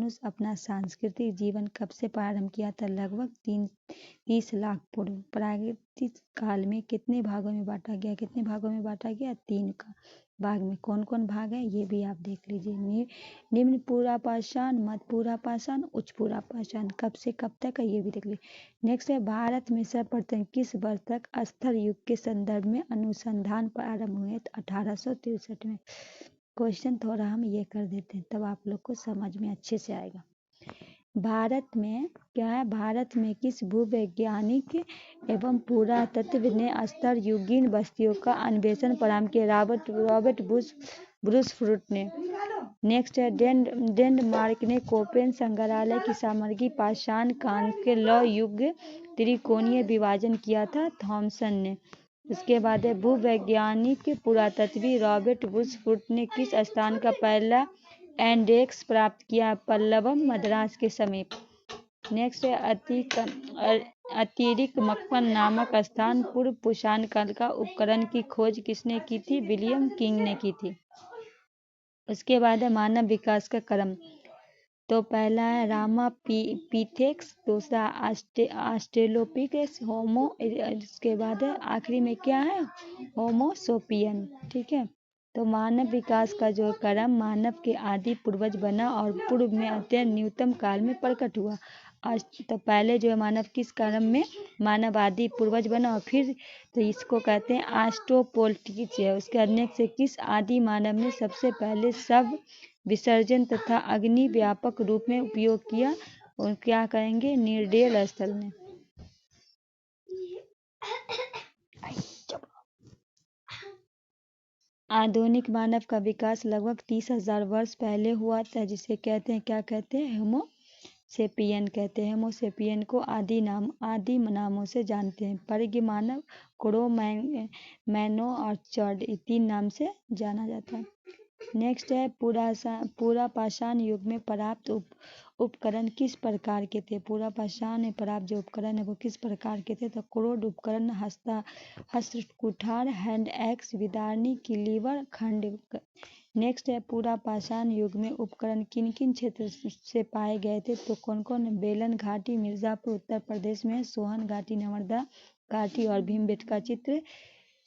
मनुष्य अपना सांस्कृतिक जीवन कब से प्रारंभ किया था? लगभग 30 लाख पूर्व। प्रागैतिक काल में कितने भागों में बांटा गया? कितने भागों में बांटा गया? 3 का भाग में। कौन कौन भाग है ये भी आप देख लीजिए। निम्न पुरापाषाण, मध्य पुरापाषाण, उच्च पुरापाषाण कब से कब तक है ये भी देख लीजिए। नेक्स्ट है, भारत में सर्वप्रथम किस वर्ष तक स्थल युग के संदर्भ में अनुसंधान प्रारंभ हुए? 1863 में। क्वेश्चन थोड़ा हम ये कर देते हैं तब आप लोग को समझ में अच्छे से आएगा। भारत में क्या है? भारत में किस भूवैज्ञानिक एवं पुरातत्व ने स्तर युगीन बस्तियों का अन्वेषण प्रारंभ किया? रॉबर्ट ब्रूसफ्रूट ने। नेक्स्ट है, डेनमार्क ने कोपेन संग्रहालय की सामग्री पाषाण काल के लौ युग त्रिकोणीय विभाजन किया था? थॉमसन ने। उसके बाद है, भूवैज्ञानिक पुरातत्वी रॉबर्ट ब्रूसफ्रूट ने किस स्थान का पहला इंडेक्स प्राप्त किया? पल्लवम, मद्रास के समीप। नेक्स्ट है, अतिरिक्त मक्कन नामक स्थान पूर्व कुषाण काल का उपकरण की खोज किसने की थी? विलियम किंग ने की थी। उसके बाद है, मानव विकास का क्रम। तो पहला है रामापिथेक्स, दूसरा ऑस्ट्रेलोपिथेकस, होमो, इसके बाद है आखिरी में क्या है? होमो सेपियन। ठीक है, तो मानव विकास का जो क्रम मानव के आदि पूर्वज बना और पूर्व में अत्यंत न्यूनतम काल में प्रकट हुआ। तो पहले जो है मानव किस क्रम में? मानव आदि पूर्वज बना और फिर तो इसको कहते हैं ऑस्ट्रोपोटेकिस है। उसके अन्य से किस आदि मानव ने सबसे पहले सब विसर्जन तथा अग्नि व्यापक रूप में उपयोग किया? और क्या कहेंगे? निर्डेल स्थल ने। आधुनिक मानव का विकास लगभग 30,000 वर्ष पहले हुआ था, जिसे कहते हैं, क्या कहते हैं? होमो सेपियन कहते हैं। होमो सेपियन को आदि नामों से जानते हैं। परिज्ञ मानव, क्रो मैनो और चर्ड, 3 नाम से जाना जाता है। नेक्स्ट है, पुरापाषाण युग में प्राप्त उपकरण किस प्रकार के थे? पुरापाषाण में प्राप्त जो उपकरण है वो किस प्रकार के थे? तो क्रोड उपकरण, हस्तकुठार, हैंड एक्स, विदारणी, क्लीवर, खंड। नेक्स्ट है, पुरापाषाण युग में उपकरण किन किन क्षेत्र से पाए गए थे? तो कौन कौन? बेलन घाटी, मिर्जापुर उत्तर प्रदेश में, सोहन घाटी, नर्मदा घाटी और भीमबेटका चित्र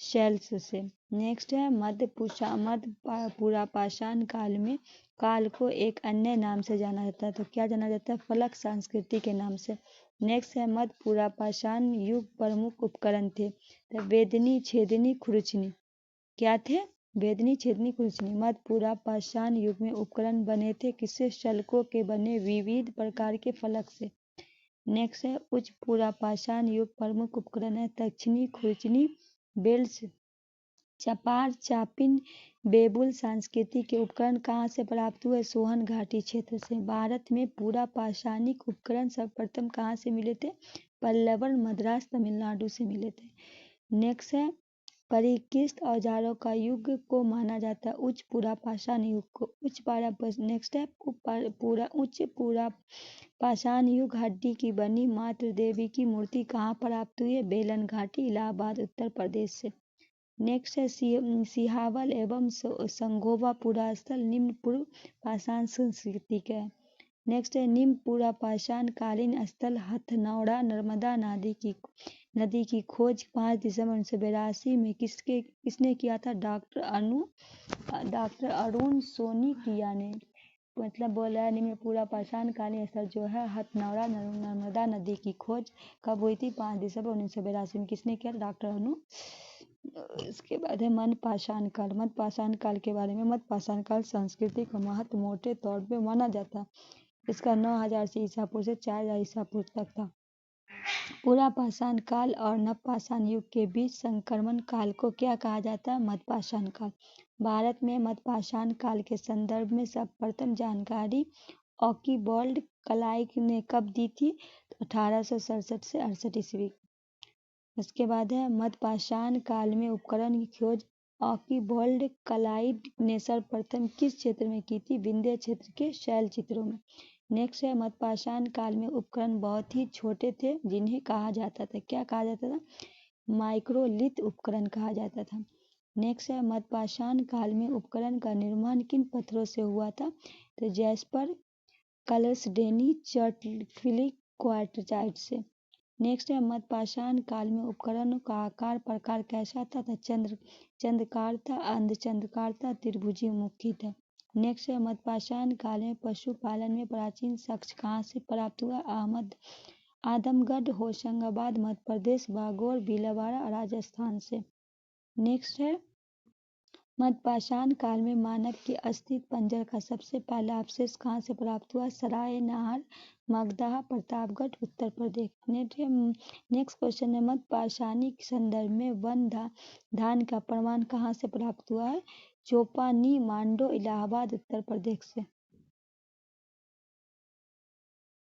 शेल्स से। नेक्स्ट है, मध्य पुरापाषाण काल को एक अन्य नाम से जाना जाता है। तो क्या जाना जाता है? फलक संस्कृति के नाम से। नेक्स्ट है, मध्य पुरापाषाण युग प्रमुख उपकरण थे? तो वेदनी, छेदनी, खुरचनी। क्या थे? वेदनी, छेदनी, खुरचनी। मध्य पुरापाषाण युग में उपकरण बने थे किससे? शल्कों के बने विविध प्रकार के फलक से। नेक्स्ट है, उच्च पुरापाषाण युग प्रमुख उपकरण है दक्षिणी, खुरचनी, बेल्स, चपार, चापिन, बेबुल। संस्कृति के उपकरण कहाँ से प्राप्त हुए? सोहन घाटी क्षेत्र से। भारत में पुरापाषाणिक उपकरण सर्वप्रथम कहाँ से मिले थे? पल्लवन, मद्रास, तमिलनाडु से मिले थे। नेक्स्ट है, परिष्कृत औजारों का युग को माना जाता है उच्च पुरापाषाण युग को। नेक्स्ट है, उच्च पुरापाषाण युग हड्डी की बनी मातृ देवी की मूर्ति कहाँ प्राप्त हुई है? बेलन घाटी, इलाहाबाद उत्तर प्रदेश से। नेक्स्ट है, सिहावल एवं संगोवा पुरास्थल निम्न पूर्व पाषाण संस्कृति का है। नेक्स्ट है, निम्न पुरापाषाण कालीन स्थल हथनौड़ा नर्मदा नदी की खोज 5 दिसंबर 1982 में किसने किया था? डॉक्टर अरुण सोनीकिया ने। मतलब बोला है, निम्न पुरापाषाण कालीन स्थल जो है हथनौड़ा नर्मदा नदी की खोज कब हुई थी? 5 दिसंबर 1982 में। किसने किया? डॉक्टर अनु। इसके बाद है मध्य पाषाण काल। मध्य पाषाण काल के बारे में, मध्य पाषाण काल संस्कृति का महत्व मोटे तौर पे माना जाता है। इसका 9000 से ईसा पूर्व से 4000 ईसा पूर्व तक था। पुरापाषाण काल और नवपाषाण युग के बीच संक्रमण काल को क्या कहा जाता है? मध्यपाषाण काल। भारत में मध्यपाषाण काल के संदर्भ में सर्वप्रथम जानकारी आर्किबाल्ड क्लाइव ने कब दी थी? 1867 से 68 ईस्वी। उसके बाद है, मध्यपाषाण काल में उपकरण की खोज आर्किबाल्ड क्लाइव ने सर्वप्रथम किस क्षेत्र में की थी? विंध्य क्षेत्र के शैल चित्रों में। नेक्स्ट है, मध्यपाषाण काल में उपकरण बहुत ही छोटे थे जिन्हें कहा जाता था, क्या कहा जाता था? माइक्रोलिथ उपकरण कहा जाता था। नेक्स्ट है, मध्यपाषाण काल में उपकरण का निर्माण किन पत्थरों से हुआ था? तो जैस्पर, कलशडेनी चटखिली क्वार्टजाइट से। नेक्स्ट है मध्य पाषाण काल में उपकरणों का आकार प्रकार कैसा था? चंद्रकार था, अर्धचंद्राकार था, त्रिभुजी मुखी था। नेक्स्ट है मध्य पाषाण काल में पशुपालन में प्राचीन साक्ष्य कहाँ से प्राप्त हुआ? आदमगढ़, होशंगाबाद मध्य प्रदेश, बागोर, भीलवाड़ा राजस्थान से। नेक्स्ट है मध्य पाषाण काल में मानव के अस्थित पंजर का सबसे पहला अवशेष कहाँ से प्राप्त हुआ? सराय नाहर, मगधा, प्रतापगढ़, उत्तर प्रदेश। नेक्स्ट क्वेश्चन है मध्य पाषाणिक संदर्भ में वन धान का प्रमाण कहाँ से प्राप्त हुआ है? चोपानी, मांडो, इलाहाबाद, उत्तर प्रदेश से।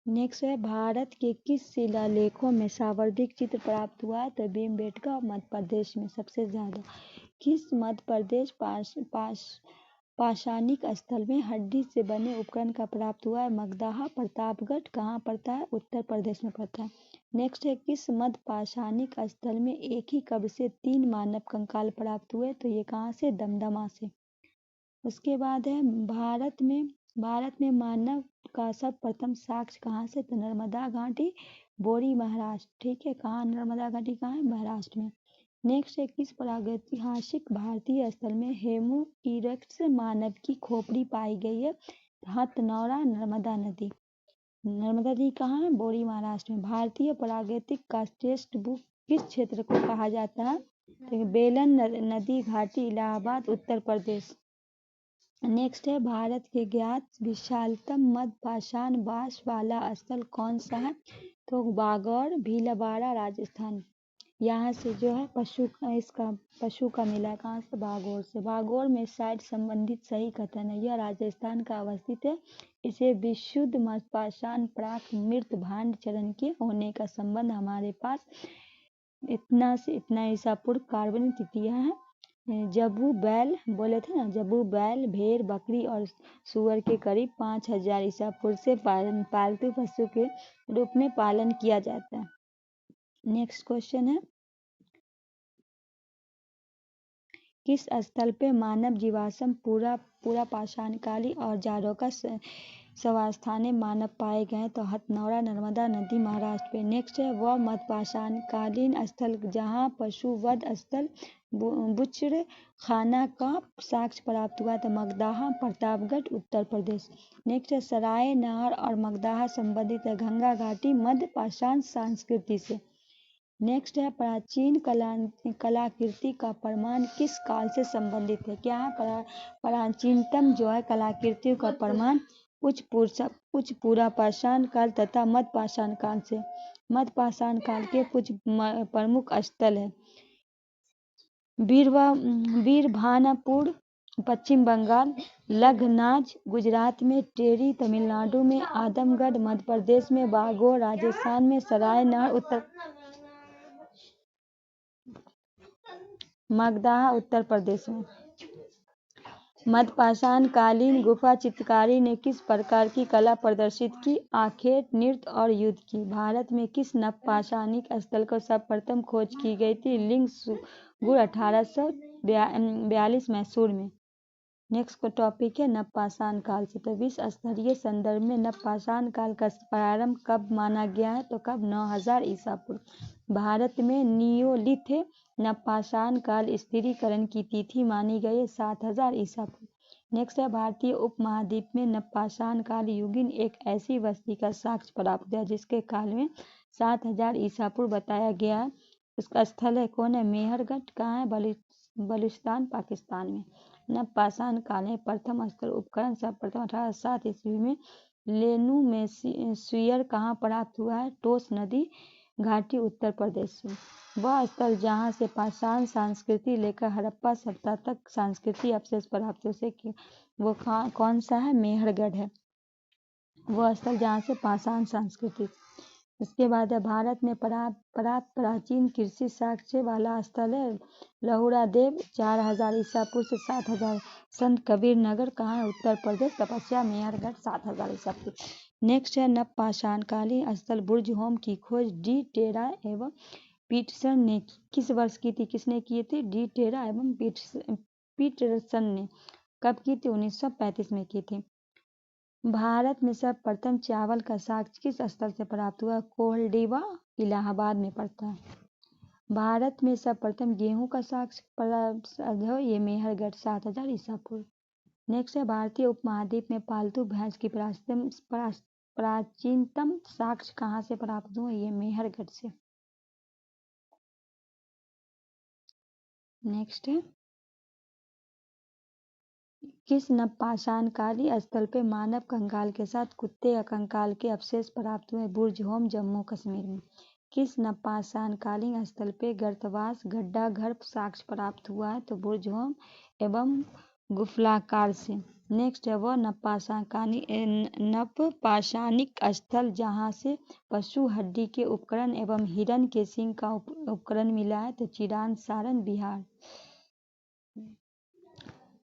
नेक्स्ट है भारत के किस शिलालेखों में सावर्धिक चित्र प्राप्त हुआ है? तो भीमबेटका मध्य प्रदेश में सबसे ज्यादा। किस मध्य प्रदेश पाषाणिक स्थल में हड्डी से बने उपकरण का प्राप्त हुआ है? मगधा, प्रतापगढ़ कहाँ पड़ता है? उत्तर प्रदेश में पड़ता है। नेक्स्ट है किस मध्य पाषाणिक स्थल में एक ही कब्र से 3 मानव कंकाल प्राप्त हुए? तो ये कहाँ से? दमदमा से। उसके बाद है भारत में मानव का सब प्रथम साक्ष्य कहाँ से? तो नर्मदा घाटी, बोरी, महाराष्ट्र। ठीक है, कहाँ नर्मदा घाटी कहाँ है? महाराष्ट्र में। नेक्स्ट है किस प्रागैतिहासिक भारतीय स्थल में होमो इरेक्टस मानव की खोपड़ी पाई गई है? हथनौरा, नर्मदा नदी। नर्मदा नदी कहाँ है? बोरी, महाराष्ट्र में। भारतीय प्रागैतिक का टेक्स्ट बुक किस क्षेत्र को कहा जाता है? तो बेलन नदी घाटी, इलाहाबाद, उत्तर प्रदेश। नेक्स्ट है भारत के ज्ञात विशालतम मध्य पाषाण बांस वाला स्थल कौन सा है? तो बागौर, भीलवाड़ा, राजस्थान। यहाँ से जो है पशु का मेला कहाँ से? बागौर से। बागौर में शायद संबंधित सही कथन है, यह राजस्थान का अवस्थित है। इसे विशुद्ध मध्य पाषाण प्राक मृत भांड चरण के होने का संबंध हमारे पास इतना से इतना ईसा पूर्व कार्बनिक तिथियां हैं। जब्बू बैल बोले थे ना, जब्बू बैल, भेड़, बकरी और सुअर के करीब 5000 ईसा पूर्व से पालतू पशु के रूप में पालन किया जाता है। नेक्स्ट क्वेश्चन है किस स्थल पे मानव जीवाश्म पूरा पाषाणकालीन औजारों का स्वास्थानीय मानव पाए गए? तो हथनौरा, नर्मदा नदी, महाराष्ट्र पे। नेक्स्ट है वह मध्य पाषाणकालीन स्थल जहाँ पशु वध स्थल बुच्र खाना का साक्ष्य प्राप्त हुआ? तो मगधा, प्रतापगढ़, उत्तर प्रदेश। नेक्स्ट है सराय नाहर और मगधा संबंधित है गंगा घाटी मध्य पाषाण संस्कृति से। नेक्स्ट है प्राचीन कलाकृति का प्रमाण किस काल से संबंधित है? क्या है? प्राचीनतम जो है कलाकृतियों का प्रमाण उच्च पूरा पाषाण काल तथा मध्य पाषाण काल से। मध्य पाषाण काल के कुछ प्रमुख स्थल है वीरभानपुर पश्चिम बंगाल, लखनाज गुजरात में, टेरी तमिलनाडु में, आदमगढ़ मध्य प्रदेश में, बागोर राजस्थान में, सराय नाहर मगधा उत्तर प्रदेश में। मध्य पाषाण कालीन गुफा चित्रकारी ने किस प्रकार की कला प्रदर्शित की? आखेट, नृत्य और युद्ध की। भारत में किस नवपाषाणिक स्थल को सर्वप्रथम खोज की गई थी? लिंगसुगुर 1842 मैसूर में। नेक्स्ट का टॉपिक है नवपाषाण काल से। तो विश्व स्तरीय संदर्भ में नवपाषाण काल का प्रारंभ कब माना गया है? तो कब? 9000 ईसा पूर्व। भारत में नियोलिथ नवपाषाण काल स्थिरीकरण की तिथि मानी गई है 7000 ईसा पूर्व। नेक्स्ट है भारतीय उपमहाद्वीप में नवपाषाण काल युगीन एक ऐसी बस्ती का साक्ष्य प्राप्त है जिसके काल में 7000 ईसा पूर्व बताया गया है। उसका स्थल है कौन है? मेहरगढ़ कहाँ है? बलूचिस्तान, पाकिस्तान में। नवपाषाण काल में प्रथम स्थल उपकरण सर्वप्रथम 1807 ईस्वी में लेनू में सुयर कहाँ प्राप्त हुआ है? टोस नदी घाटी, उत्तर प्रदेश से। वह स्थल जहाँ से पाषाण संस्कृति लेकर हड़प्पा सभ्यता तक सांस्कृतिक अवशेष प्राप्त हो कि वो कौन सा है? मेहरगढ़ है वह स्थल जहाँ से पाषाण संस्कृति। इसके बाद है भारत में प्राप्त प्राचीन कृषि साक्ष्य वाला स्थल है लहुरा देव 4000 ईसा पूर्व से 7000। संत कबीर नगर कहाँ है? उत्तर प्रदेश। तपस्या मेहरगढ़ 7000 ईसा पूर्व। नेक्स्ट है नवपाषाण कालीन स्थल बुर्ज होम की खोज डी टेरा एवं पीटरसन ने किस वर्ष की थी? किसने की थी? डी टेरा एवं पीटरसन ने। कब की थी? 1935 में की थी। भारत में सर्वप्रथम चावल का साक्ष्य किस स्थल से प्राप्त हुआ? कोल्डिवा इलाहाबाद में पड़ता है। भारत में सर्वप्रथम गेहूं का साक्ष्य प्राप्त ये मेहरगढ़ 7000 ईसा पूर्व। नेक्स्ट है भारतीय उपमहाद्वीप में पालतू भैंस की प्राचीनतम साक्ष्य कहाँ से प्राप्त हुआ? ये मेहरगढ़ से। नेक्स्ट है किस नवपाषाणकालीन स्थल पे मानव कंकाल के साथ कुत्ते या कंकाल के अवशेष प्राप्त हुए? बुर्ज होम जम्मू कश्मीर में। किस नवपाषाणकालीन स्थल पे गर्तवास गड्ढा घर साक्ष्य प्राप्त हुआ है? तो बुर्ज होम एवं गुफलाकार से। नेक्स्ट है वह नवपाषाणिक स्थल जहाँ से पशु हड्डी के उपकरण एवं हिरण के सींग का उपकरण मिला है? तो चिरान सारण बिहार।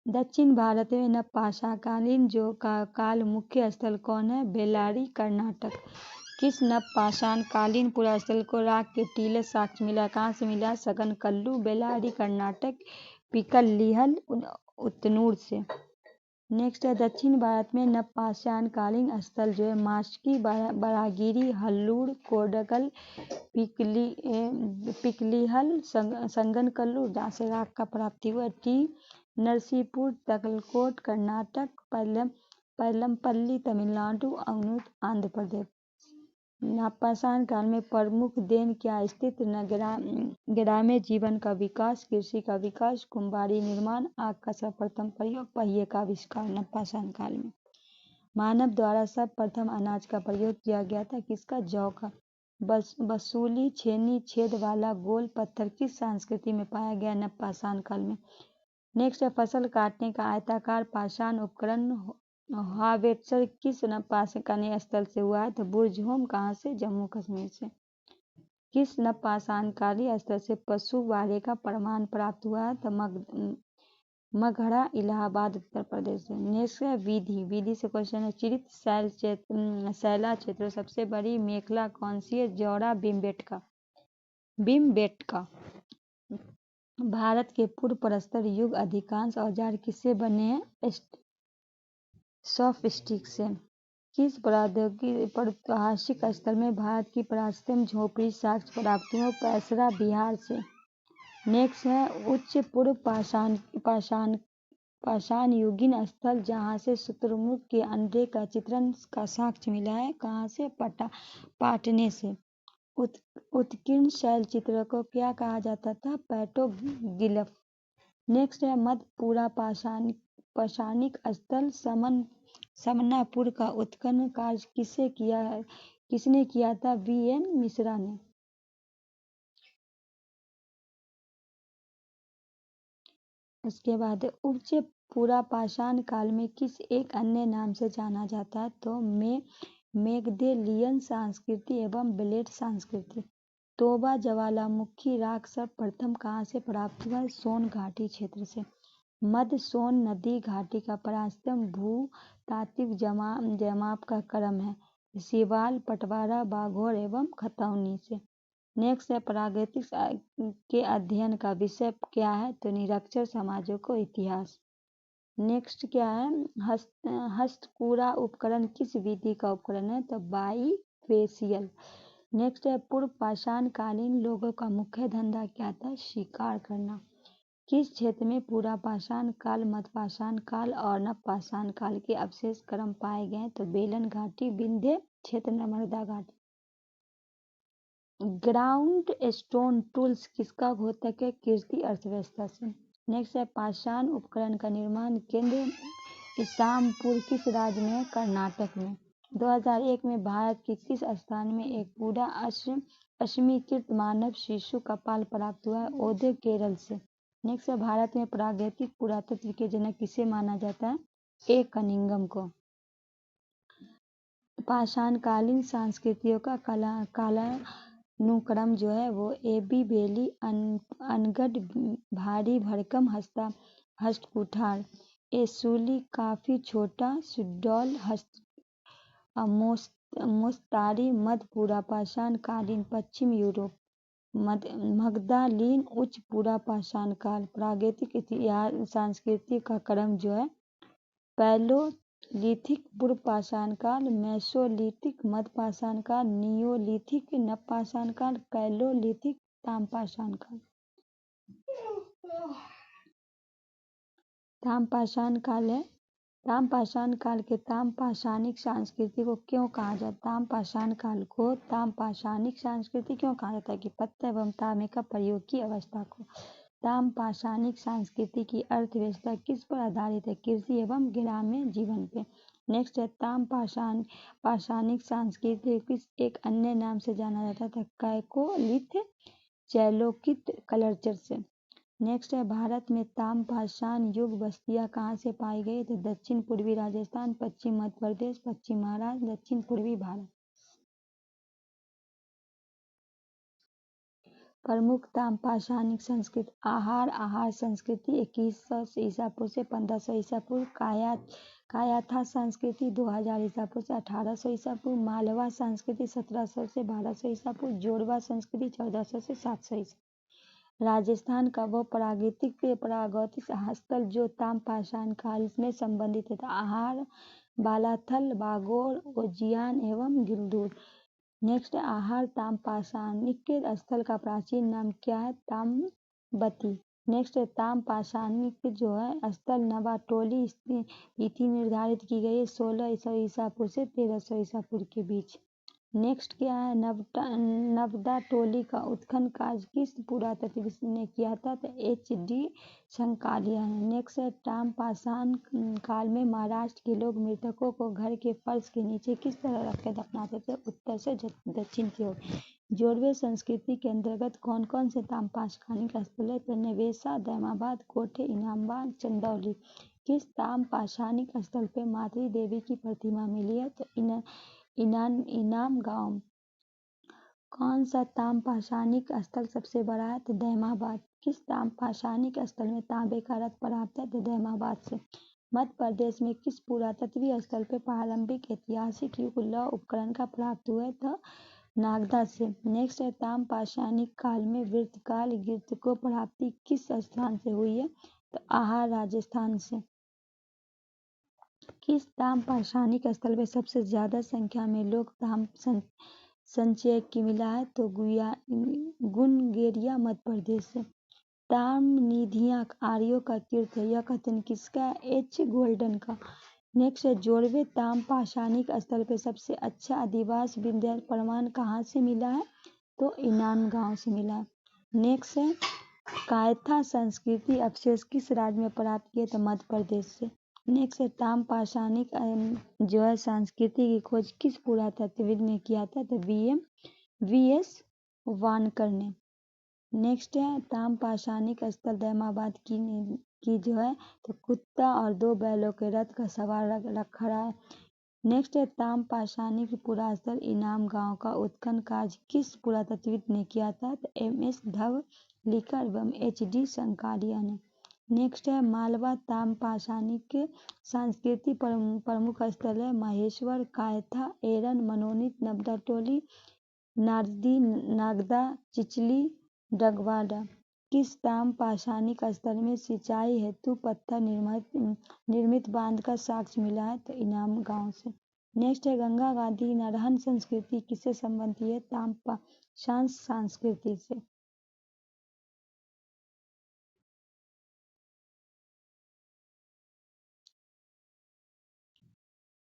दक्षिण भारत में नवपाषाणकालीन जो काल मुख्य स्थल कौन है? बेल्लारी कर्नाटक। किस नवपाषाणकालीन पुरास्थल को राख के टीले साक्ष्य मिला? कहाँ से मिला? सगनकल्लू बेल्लारी कर्नाटक पिकलिहल उतनूर से। नेक्स्ट है दक्षिण भारत में नवपाषाणकालीन स्थल जो है मास्की बरागिरी हल्लूर कोडगल पिकलिहल संगनकल्लू जहाँ से राख का प्राप्ति हुआ। टी नरसीपुर तकलकोट कर्नाटक पैलमपल्ली तमिलनाडु आंध्र प्रदेश। नवपाषाण काल में प्रमुख देन क्या स्थित? ग्राम्य जीवन का विकास कृषि का विकास कुंभारी निर्माण आग का सर्वप्रथम प्रयोग पहिए का आविष्कार। नवपाषाण काल में मानव द्वारा सर्वप्रथम अनाज का प्रयोग किया गया था किसका? जौ का। बसूली छेनी छेद वाला गोल पत्थर किस संस्कृति में पाया गया? नवपाषाण काल में। नेक्स्ट है फसल काटने का आयताकार पाषाण उपकरण हार्वेस्टर किस नवपाषाण स्थल से हुआ है? तो बुर्ज होम कहाँ से? जम्मू कश्मीर से। किस नवपाषाणकालीन स्थल से पशु वारे का प्रमाण प्राप्त हुआ है? तो मगहरा इलाहाबाद उत्तर प्रदेश से। नेक्स्ट है विधि से क्वेश्चन है चिरित शैला क्षेत्र सबसे बड़ी मेखला कौन सी है? जौरा भीमबेटका। भारत के पूर्व प्रस्तर युग अधिकांश औजार किससे बने हैं? सॉफ्ट स्टिक से। किस प्रागैतिहासिक स्थल में भारत की प्राचीनतम झोपड़ी साक्ष्य प्राप्त हुआ? पैसरा बिहार से। नेक्स्ट है उच्च पूर्व पाषाण युगीन स्थल जहाँ से शुतुरमुर्ग के अंडे का चित्रण का साक्ष्य मिला है? कहाँ से? पाटने से। उत्कीर्ण शैल चित्र को क्या कहा जाता था? पेट्रोग्लिफ। नेक्स्ट है मध्य पूरा पाषाणिक स्थल समनापुर का उत्खनन कार्य किसने किया था? V.N. मिश्रा ने। उसके बाद उच्च पूरा पाषाण काल में किस एक अन्य नाम से जाना जाता है? तो मेगधेलियन संस्कृति एवं ब्लेड संस्कृति। तोबा ज्वालामुखी राख सर्वप्रथम कहाँ से प्राप्त हुआ? सोन घाटी क्षेत्र से। मध्य सोन नदी घाटी का प्राचीनतम भूतात्विक जमाव का क्रम है सिवाल पटवारा बाघोर एवं खतौनी से। नेक्स्ट है प्रागैतिक के अध्ययन का विषय क्या है? तो निरक्षर समाजों को इतिहास। नेक्स्ट क्या है हस्तकूरा उपकरण किस विधि का उपकरण है? तो बाईफेशियल। नेक्स्ट है पूर्व पाषाण कालीन लोगों का मुख्य धंधा क्या था? शिकार करना। किस क्षेत्र में पूरा पाषाण काल मध्यपाषाण काल और नवपाषाण काल के अवशेष क्रम पाए गए? तो बेलन घाटी विंध्य क्षेत्र नर्मदा घाटी। ग्राउंड स्टोन टूल्स किसका घोतक है? कीर्ति अर्थव्यवस्था से। नेक्स्ट है पाषाण उपकरण का निर्माण केंद्र इसामपुर किस राज्य में? कर्नाटक में। 2001 में भारत के किस स्थान में एक पूरा अश्मीकृत मानव शिशु कपाल प्राप्त हुआ है? ओधे केरल से। नेक्स्ट है भारत में प्रागैतिक पुरातत्व के जनक किसे माना जाता है? ए कनिंघम को। पाषाणकालीन संस्कृतियों का कालानुक्रम जो है वो एबी वैली अनगढ़ भारी भरकम हस्तकुठार एसूली काफी छोटा सुडौल मोस्तारी मध्य पूरा पाषाण कालीन पश्चिम यूरोप मगधालीन उच्च पूरा पाषाण काल। प्रागैतिक इतिहास संस्कृति का क्रम जो है पैलो लिथिक पूर्व पाषाण काल, मेसोलिथिक मध्य पाषाण काल, नियोलिथिक नव पाषाण काल, कैलोलिथिक ताम्र पाषाण काल। ताम्र पाषाण काल है। ताम्र पाषाण काल के ताम्र पाषाणिक संस्कृति को क्यों कहा जाता है? ताम्र पाषाण काल को ताम्र पाषाणिक संस्कृति क्यों कहा जाता है? कि पत्थर एवं तांबे का प्रयोग की अवस्था को। ताम्र पाषाणिक संस्कृति की अर्थव्यवस्था किस पर आधारित है? कृषि एवं ग्रामीण जीवन पे। नेक्स्ट है ताम्र पाषाणिक संस्कृति किस एक अन्य नाम से जाना जाता था? कैकोलिथ चैलोकित कल्चर से। नेक्स्ट है भारत में ताम्र पाषाण युग बस्तियां कहाँ से पाई गई? तो दक्षिण पूर्वी राजस्थान, पश्चिम मध्य प्रदेश, पश्चिम महाराष्ट्र, दक्षिण पूर्वी भारत। प्रमुख ताम्र पाषाणिक संस्कृति आहार संस्कृति 2100 ईसा पूर्व से 1500 ईसा पूर्व, कायाथा संस्कृति 2000 ईसा पूर्व से 1800 ईसा पूर्व, मालवा संस्कृति 1700 से 1200 ईसा पूर्व, जोड़वा संस्कृति 1400 से 700 ईसा। राजस्थान का वो प्रागैतिक स्थल जो ताम्र पाषाण काल में संबंधित है आहार, बालाथल, बागोर, उज्जैन एवं गिरदूर। नेक्स्ट आहार ताम्र पाषाणिक स्थल का प्राचीन नाम क्या है? ताम्रवती। नेक्स्ट ताम्र पाषाणिक जो है स्थल नवाटोली तिथि निर्धारित की गई है 1600 ईसा पूर्व से 1300 ईसा पूर्व के बीच। नेक्स्ट क्या है? नवदा टोली का उत्खनन कार्य किस पुरातत्वविद ने किया था? तो HD शंकालिया ने। नेक्स्ट है ताम्र पाषाण काल में महाराष्ट्र के लोग मृतकों को घर के फर्श के नीचे किस तरह रखकर दफनाते थे? उत्तर से दक्षिण की ओर। जोड़वे संस्कृति के अंतर्गत कौन कौन से ताम्र पाषाणिक स्थल है? तो नवेसा, दैमाबाद, कोठे, इनामबाग, चंदौली। किस ताम्र पाषाणिक स्थल पे मातृ देवी की प्रतिमा मिली है? तो इनाम गांव। कौन सा ताम्र पाषाणिक स्थल सबसे बड़ा है? तो दैमाबाद। किस ताम्र पाषाणिक स्थल में तांबे का रथ प्राप्त है? तो दैमाबाद से। मध्य प्रदेश में किस पुरातत्वीय स्थल पे प्रारंभिक ऐतिहासिक युग लौह उपकरण का प्राप्त हुआ है? तो नागदा से। नेक्स्ट है ताम्र पाषाणिक काल में वृत्तकाल गिरत को प्राप्ति किस स्थान से हुई है? तो आहार राजस्थान से। किस ताम्र पाषाणिक स्थल पे सबसे ज्यादा संख्या में लोग ताम्र संचय की मिला है? तो गुनगेरिया मध्य प्रदेश से। ताम्र निधियां आर्यों का कीर्त है, यह कथन किसका है? H गोल्डन का। नेक्स्ट है जोड़वे ताम्र पाषाणिक स्थल पे सबसे अच्छा अधिवास विद्या प्रमाण कहाँ से मिला है? तो इनाम गांव से मिला है। नेक्स्ट है कायथा संस्कृति अवशेष किस राज्य में प्राप्त किए? तो मध्य प्रदेश से। नेक्स्ट है ताम्र पाषाणिक जो है संस्कृति की खोज किस पुरातत्वविद ने किया था? तो VS वानकर ने। नेक्स्ट है ताम्र पाषाणिक स्थल दैमाबाद की जो है तो कुत्ता और 2 बैलों के रथ का सवार रखा रहा है। नेक्स्ट है ताम्र पाषाणिक पुरास्थल इनाम गांव का उत्खनन कार्य किस पुरातत्वविद ने किया था? तो MS धवलिकर एवं HD शंकालिया ने। नेक्स्ट है मालवा ताम्र पाषाणिक संस्कृति प्रमुख स्थल है महेश्वर, कायथा, एरन, मनोनीत, नवदा टोली, नारदी, नागदा, चिचली, डगवाड़ा। किस ताम्र पाषाणिक स्थल में सिंचाई हेतु पत्थर निर्मित बांध का साक्ष्य मिला है? तो इनाम गांव से। नेक्स्ट है गंगा गादी नरहन संस्कृति किससे संबंधित है? ताम्र पाषाण संस्कृति से।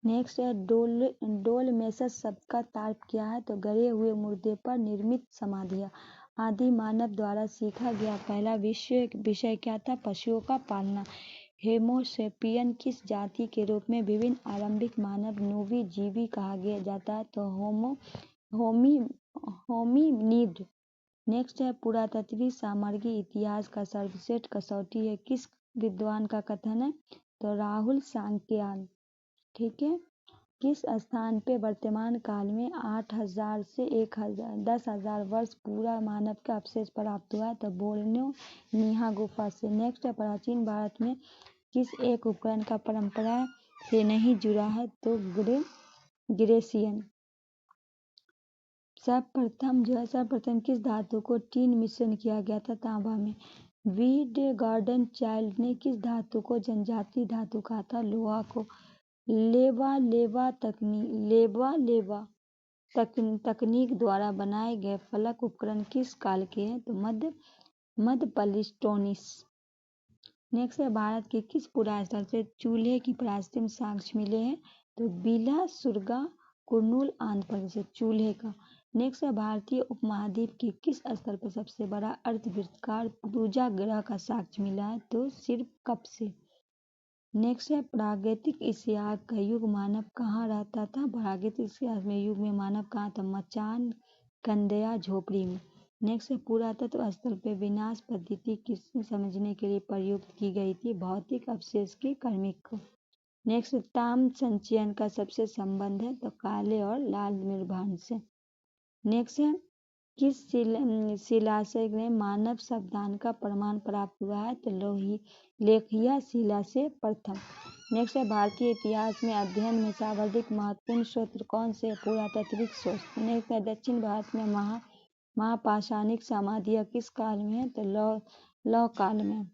नेक्स्ट है डोलमेसस शब्द का तार्क क्या है? तो गड़े हुए मुर्दे पर निर्मित समाधियां। आदि मानव द्वारा सीखा गया पहला विषय क्या था? पशुओं का पालना। होमोसेपियन किस जाति के रूप में विभिन्न आरंभिक मानव नूबी जीवी कहा जाता है? तो होमिनिड। नेक्स्ट है पुरातत्वीय सामग्री इतिहास का सर्वश्रेष्ठ कसौटी है किस विद्वान का कथन है? तो राहुल सांक्याल। ठीक है। किस स्थान पे वर्तमान काल में 8000 से 10,000 वर्ष पूरा मानव का अवशेष प्राप्त हुआ है? तो बोर्नियो नीहा गुफा से। नेक्स्ट है प्राचीन भारत में किस एक उपकरण का परंपरा से नहीं जुड़ा है? तो ग्रेसियन। सर्वप्रथम किस धातु को टीन मिश्रण किया गया था? तांबा में। वीड गार्डन चाइल्ड ने किस धातु को जनजातीय धातु कहा था? लोहा को। तकनीक द्वारा बनाए गए फलक उपकरण किस काल के हैं? तो मध्य प्लेटोनिस। नेक्स्ट है, भारत के किस पुरास्थल स्थल से चूल्हे की प्राचीन साक्ष्य मिले हैं? तो बिला सुरगा कुर्नूल आंध्र प्रदेश से चूल्हे का। नेक्स्ट है, भारतीय उपमहाद्वीप के किस स्थल पर सबसे बड़ा अर्धवृत्ताकार पूजा ग्रह का साक्ष्य मिला है? तो सिरकप से। नेक्स्ट है, प्रागैतिक इतिहास का युग मानव कहाँ रहता था? प्रागैतिक इतिहास में युग में मानव कहाँ था? मचान, कंदया, झोपड़ी में। नेक्स्ट है, पुरातत्व स्थल पे विनाश पद्धति किसने समझने के लिए प्रयुक्त की गई थी? भौतिक अवशेष की क्रमिक को। नेक्स्ट, ताम संचयन का सबसे संबंध है? तो काले और लाल निर्भाण से। नेक्स्ट है, किस शिलाशय में मानव शब्दान का प्रमाण प्राप्त हुआ है? तो लेखिया शिला से प्रथम। नेक्स्ट है, भारतीय इतिहास में अध्ययन में सर्वाधिक महत्वपूर्ण स्रोत कौन से? पुरातात्विक स्रोत। नेक्स्ट है, दक्षिण भारत में महापाषाणिक समाधियां किस काल में है? तो लौह काल में।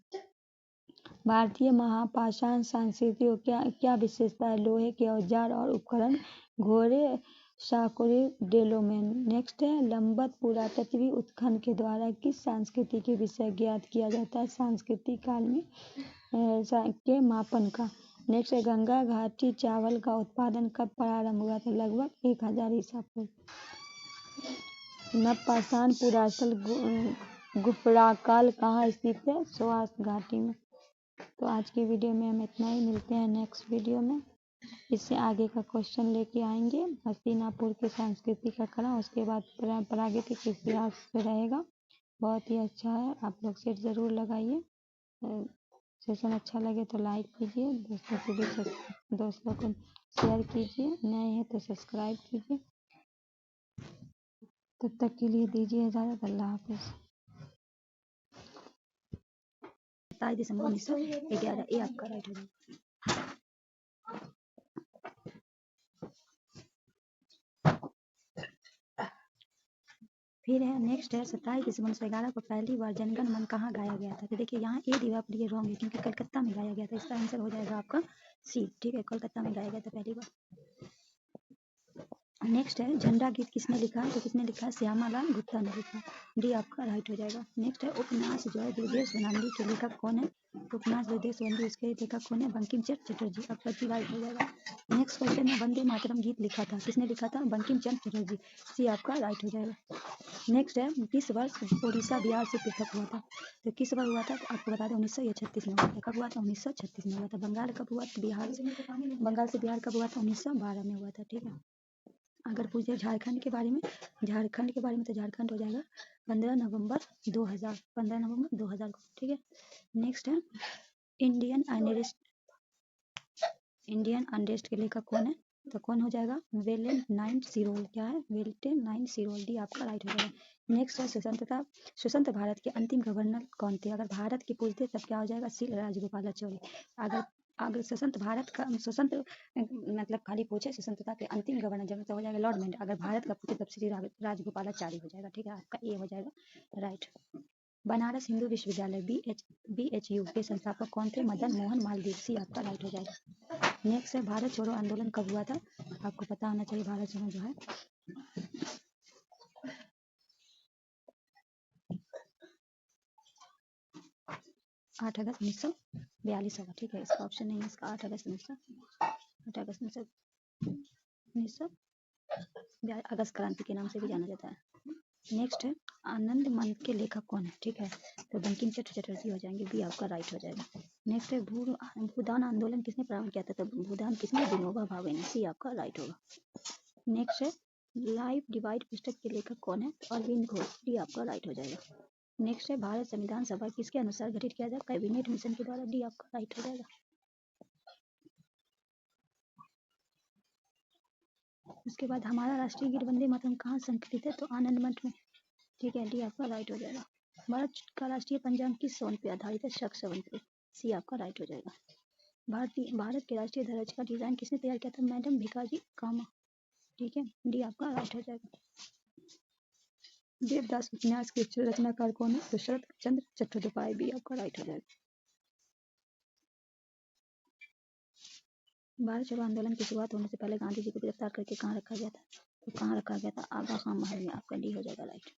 भारतीय महापाषाण संस्कृति को क्या विशेषता है? लोहे के औजार और उपकरण, घोड़े, साकोरे, डेलोमेन। नेक्स्ट है, लंबत पुरातत्वीय उत्खनन के द्वारा किस संस्कृति के विषय ज्ञात किया जाता है? सांस्कृतिक काल में के मापन का। नेक्स्ट है, गंगा घाटी चावल का उत्पादन कब प्रारंभ हुआ था? लगभग 1000 ईसा पूर्व। नवपाषाण पुरास्थल गुफराकाल कहाँ स्थित है? स्वात घाटी में। तो आज की वीडियो में हम इतना ही, मिलते हैं नेक्स्ट वीडियो में। इससे आगे का क्वेश्चन लेके आएंगे। हस्तिनापुर की संस्कृति का कला, उसके बाद प्रागैतिक इतिहास रहेगा। बहुत ही अच्छा है, आप लोग शेयर ज़रूर लगाइए। सेशन अच्छा लगे तो लाइक कीजिए, दोस्तों को शेयर कीजिए, नए हैं तो सब्सक्राइब कीजिए। तब तक के लिए दीजिए इजाज़त। अल्लाह हाफिज़। 27 दिसंबर 1911 ये आपका राइट हो जाएगा। फिर है, नेक्स्ट है, 27 दिसंबर 1911 को पहली बार जनगण मन कहाँ गाया गया था? तो देखिए यहाँ ए दीवा पर ये रॉन्ग है, क्योंकि कलकत्ता में गाया गया था। इसका आंसर हो जाएगा आपका सी। ठीक है, कोलकाता में गाया गया था पहली बार। नेक्स्ट है, झंडा गीत किसने लिखा है? तो किसने लिखा है? श्यामालाल गुप्ता ने लिखा। डी आपका राइट हो जाएगा। नेक्स्ट है, उपन्यास जय दुर्गेश वनंदी के लेखक कौन है? उपन्यास दुर्गेश वनंदी इसके लेखक कौन है? बंकिम चंद्र चटर्जी। आपका डी राइट हो जाएगा। नेक्स्ट क्वेश्चन है, वंदे मातरम गीत लिखा था, किसने लिखा था? बंकिम चंद्र चटर्जी। सी आपका राइट हो जाएगा। नेक्स्ट है, किस वर्ष उड़ीसा बिहार से पृथक हुआ था? तो किस वर्ष हुआ था? तो आपको बता दें 1936 में हुआ था। कब हुआ था? 1936 में हुआ था। बंगाल कब हुआ था? बंगाल से बिहार कब हुआ था? 1912 में हुआ था। ठीक है। अगर पूछे झारखंड के बारे में तो झारखंड हो जाएगा 15 नवंबर 2000 को। ठीक है। नेक्स्ट है, इंडियन अनरेस्ट के लेखक कौन है? तो कौन हो जाएगा? वेलेंटाइन सिरोल। क्या है? वेलेंटाइन सिरोल। डी आपका राइट हो जाएगा। नेक्स्ट है, स्वतंत्र भारत के अंतिम गवर्नर कौन थे? अगर भारत के पूछते तब क्या हो जाएगा? सी राजगोपालाचारी। अगर स्वतंत्र मतलब खाली पूछे स्वतंत्रता के अंतिम गवर्नर जनरल तो हो जाएगा लॉर्ड मेंटन। अगर भारत का पूछे तब श्री राजगोपालाचारी हो जाएगा। ठीक है, आपका ए हो जाएगा राइट। बनारस हिंदू विश्वविद्यालय BHU के संस्थापक कौन थे? मदन मोहन मालवीय। सी आपका राइट हो जाएगा। नेक्स्ट है, भारत छोड़ो आंदोलन कब हुआ था? आपको पता होना चाहिए। भारत छोड़ो जो है 8 अगस्त 1942 होगा। ठीक है, इसका ऑप्शन नहीं है, इसका 8 अगस्त 19 अगस्त क्रांति के नाम से भी जाना जाता है। नेक्स्ट है, आनंद मंद के लेखक कौन है? ठीक है, तो बंकिम चंद्र चटर्जी हो जाएंगे। बी आपका राइट हो जाएगा। नेक्स्ट है, भूदान आंदोलन किसने प्रारंभ किया था? तो भूदान किसने? विनोबा भावे ने। सी आपका राइट होगा। नेक्स्ट है, लाइफ डिवाइड पुस्तक के लेखक कौन है? तो अरविंद घोष। डी आपका राइट हो जाएगा। नेक्स्ट है, भारत संविधान सभा किसके अनुसार गठित किया जाए? कैबिनेट मिशन के द्वारा। डी आपका राइट हो जाएगा। उसके बाद हमारा राष्ट्रीय गीत वंदे मातरम कहाँ संकलित है? तो आनंद मठ में। ठीक है, डी आपका राइट हो जाएगा। भारत का राष्ट्रीय पंचांग किस सवन पे आधारित है? शक सवन पे। सी आपका राइट हो जाएगा। भारत के राष्ट्रीय ध्वज का डिजाइन किसने तैयार किया था? मैडम भिकाजी कामा। ठीक है, डी आपका राइट हो जाएगा। देवदास उपन्यास के रचनाकार कौन है? तो शरत चंद्र चट्टोपाध्याय। बी आपका राइट हो जाएगा। भारत छोड़ो आंदोलन की शुरुआत होने से पहले गांधी जी को गिरफ्तार करके कहाँ रखा गया था? तो कहाँ रखा गया था? आगा खान महल में। आपका डी हो जाएगा राइट।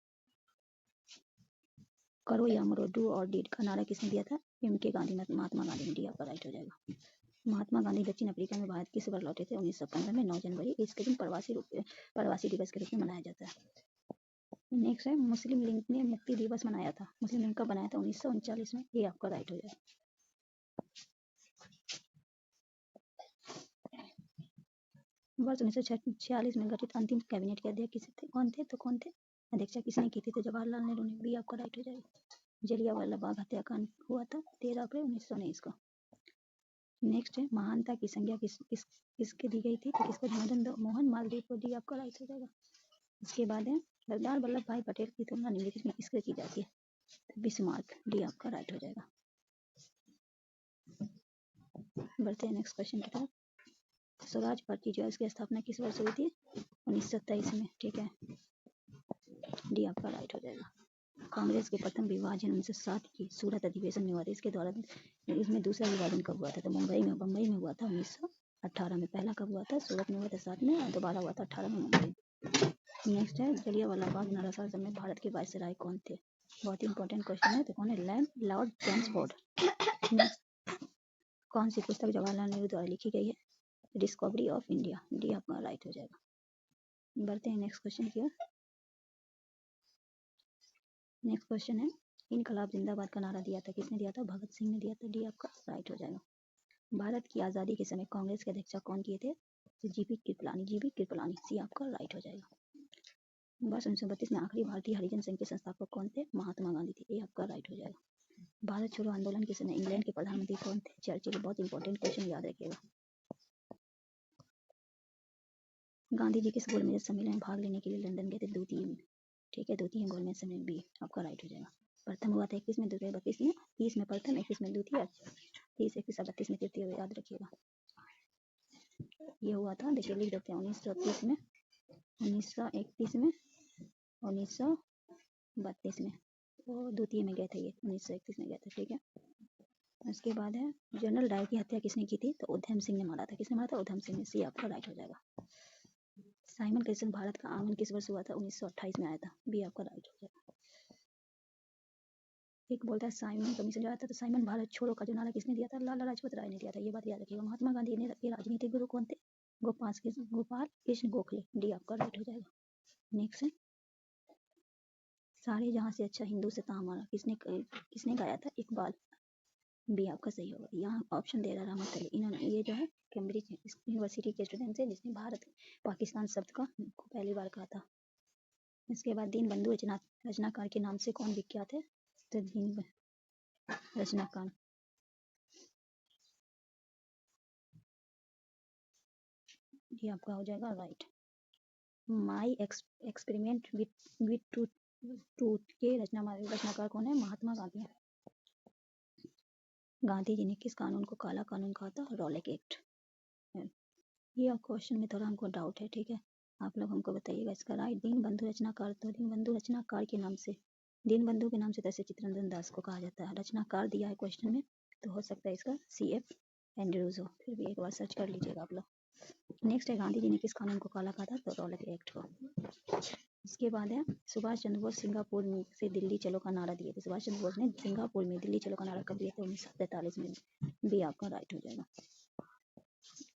करो या मरो, डू और डीड का नारा किसने दिया था? एम.के. गांधी, महात्मा गांधी ने। डी आपका राइट हो जाएगा। महात्मा गांधी दक्षिण अफ्रीका में भारत किस बार लौटे थे? 1915 में 9 जनवरी। इसके दिन प्रवासी दिवस के रूप में मनाया जाता है। नेक्स्ट है मुस्लिम लीग ने मुक्ति दिवस मनाया था। मुस्लिम लीग कब बनाया था? 1939 में। ये आपका राइट हो जाएगा। वर्ष 1946 में गठित अंतिम कैबिनेट के अध्यक्ष कौन थे? तो कौन थे? अध्यक्षता किसने की थी? तो जवाहरलाल नेहरू ने। भी आपका राइट हो जाएगा। जलियांवाला बाग हत्याकांड हुआ था 13 अप्रैल 1919 को। नेक्स्ट है महानता की संज्ञा किसके दी गई थी? तो किसको? मदन मोहन मालवीय को। डी आपका राइट हो जाएगा। इसके बाद है सरदार वल्लभ भाई पटेल की तुलना निम्नलिखित में किससे की जाती है? तो बिस्मार्क। डी आपका राइट हो जाएगा। बढ़ते हैं नेक्स्ट क्वेश्चन की तरफ। स्वराज पार्टी जो है इसकी स्थापना किस वर्ष हुई थी? 1923 में। ठीक है, डी आपका राइट हो जाएगा। कांग्रेस के प्रथम विभाजन 1907 की सूरत अधिवेशन में हुआ था। इसके द्वारा इसमें दूसरा विभाजन कब हुआ था? तो बम्बई में हुआ था 1918 में। पहला कब हुआ था? सूरत में हुआ था 7 में, और दोबारा हुआ था 18 में मुंबई। नेक्स्ट है जलियांवाला बाग नरसंहार में भारत के वायसराय कौन थे? बहुत ही इंपॉर्टेंट क्वेश्चन है। तो कौन है? Lord Chelmsford. कौन सी पुस्तक जवाहरलाल नेहरू द्वारा लिखी गई है? Discovery of India. डी आपका राइट हो जाएगा। बढ़ते हैं नेक्स्ट क्वेश्चन की ओर। नेक्स्ट क्वेश्चन है इनकलाब जिंदाबाद का नारा दिया था किसने दिया था? भगत सिंह ने दिया था। डी आपका राइट हो जाएगा। भारत की आज़ादी के समय कांग्रेस के अध्यक्ष कौन किए थे? तो जीबी कृपलानी। सी आपका राइट हो जाएगा। वर्ष 1932 में आखिरी भारतीय हरिजन संघ के संस्थापक कौन थे? महात्मा गांधी थे। ये आपका राइट हो जाएगा। भारत छोड़ो आंदोलन के समय इंग्लैंड के प्रधानमंत्री कौन थे? चर्चिल। बहुत इंपॉर्टेंट क्वेश्चन, याद रखिएगा। गांधी जी किस गोलमेज सम्मेलन में भाग लेने के लिए लंदन गए थे? द्वितीय। ठीक है, द्वितीय गोलमेज सम्मेलन। बी आपका राइट हो जाएगा। प्रथम हुआ था 21 में, 32 में, 30 में प्रथम, 21 में द्वितीय, 30, 31, 32 में तृतीय। याद रखिएगा। ये हुआ था, देखिए लिख देते हैं, 1930 में, 1931 में, 1932 में। तो द्वितीय में गए थे ये, 1931 में गए थे। ठीक है, उसके बाद है जनरल डायर की हत्या किसने की थी? तो उधम सिंह ने मारा था। किसने मारा था? उधम सिंह ने। सी आपका राइट हो जाएगा। साइमन कमीशन भारत का आगमन किस वर्ष हुआ था? 1928 में आया था। बी आपका राइट हो जाएगा। एक बोलता है साइमन कमीशन जो आया था, तो साइमन भारत छोड़ो का जो नारा किसने दिया था? लाला लाजपत राय ने दिया था। ये बात याद रखिएगा। महात्मा गांधी ने के राजनीतिक गुरु कौन थे? गोपाल कृष्ण गोखले। डी आपका राइट हो जाएगा। नेक्स्ट है सारे जहां से अच्छा हिंदुस्तान हमारा किसने गाया था? इकबाल। बी आपका सही होगा। यहाँ ऑप्शन दे रहा रहमत अली। इन्होंने, ये जो है कैम्ब्रिज यूनिवर्सिटी के स्टूडेंट है जिसने भारत पाकिस्तान शब्द को पहली बार कहा था। इसके बाद दीनबंधु रचनाकार के नाम से कौन विख्यात है? तो दीन रचनाकार। ये आपका हो जाएगा right. My experiment with truth के रचनाकार कौन है? महात्मा गांधी। गांधी जी ने किस कानून को काला कानून कहा था? Rowlatt act. ये क्वेश्चन में थोड़ा हमको डाउट है। ठीक है, आप लोग हमको बताइएगा इसका राइट। दीनबंधु रचनाकार, तो दीनबंधु रचनाकार के नाम से, दीनबंधु के नाम से तैसे चित्तरंजन दास को कहा जाता है। रचनाकार दिया है क्वेश्चन में, तो हो सकता है इसका CF एंड्रयूज हो। फिर भी एक बार सर्च कर लीजिएगा आप लोग। नेक्स्ट है गांधी जी ने किस कानून को काला कहा था? तो रॉलेट एक्ट को। इसके बाद है सुभाष चंद्र बोस सिंगापुर से दिल्ली चलो का नारा दिए थे। सुभाष चंद्र बोस ने सिंगापुर में दिल्ली चलो का नारा कब दिया था? 1943 में। भी आपका राइट हो जाएगा।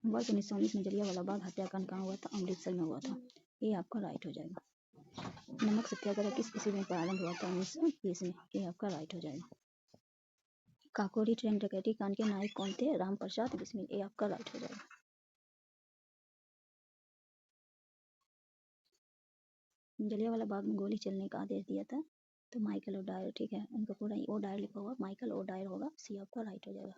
वर्ष 1919 में जलियांवाला बाग हत्याकांड कहाँ हुआ था? अमृतसर में हुआ था। ये आपका राइट हो जाएगा। नमक सत्याग्रह किस ईस्वी में प्रारंभ हुआ था? 1920 में। ये आपका राइट हो जाएगा। काकोरी ट्रेन डकैती कांड के नायक कौन थे? राम प्रसाद बिस्मिल। ये आपका राइट हो जाएगा। जलियांवाला बाग में गोली चलने का आदेश दिया था? तो माइकल ओडायर। ठीक है, उनका पूरा ओडायर लिखा हुआ, माइकल ओडायर होगा। सी आपका राइट हो जाएगा।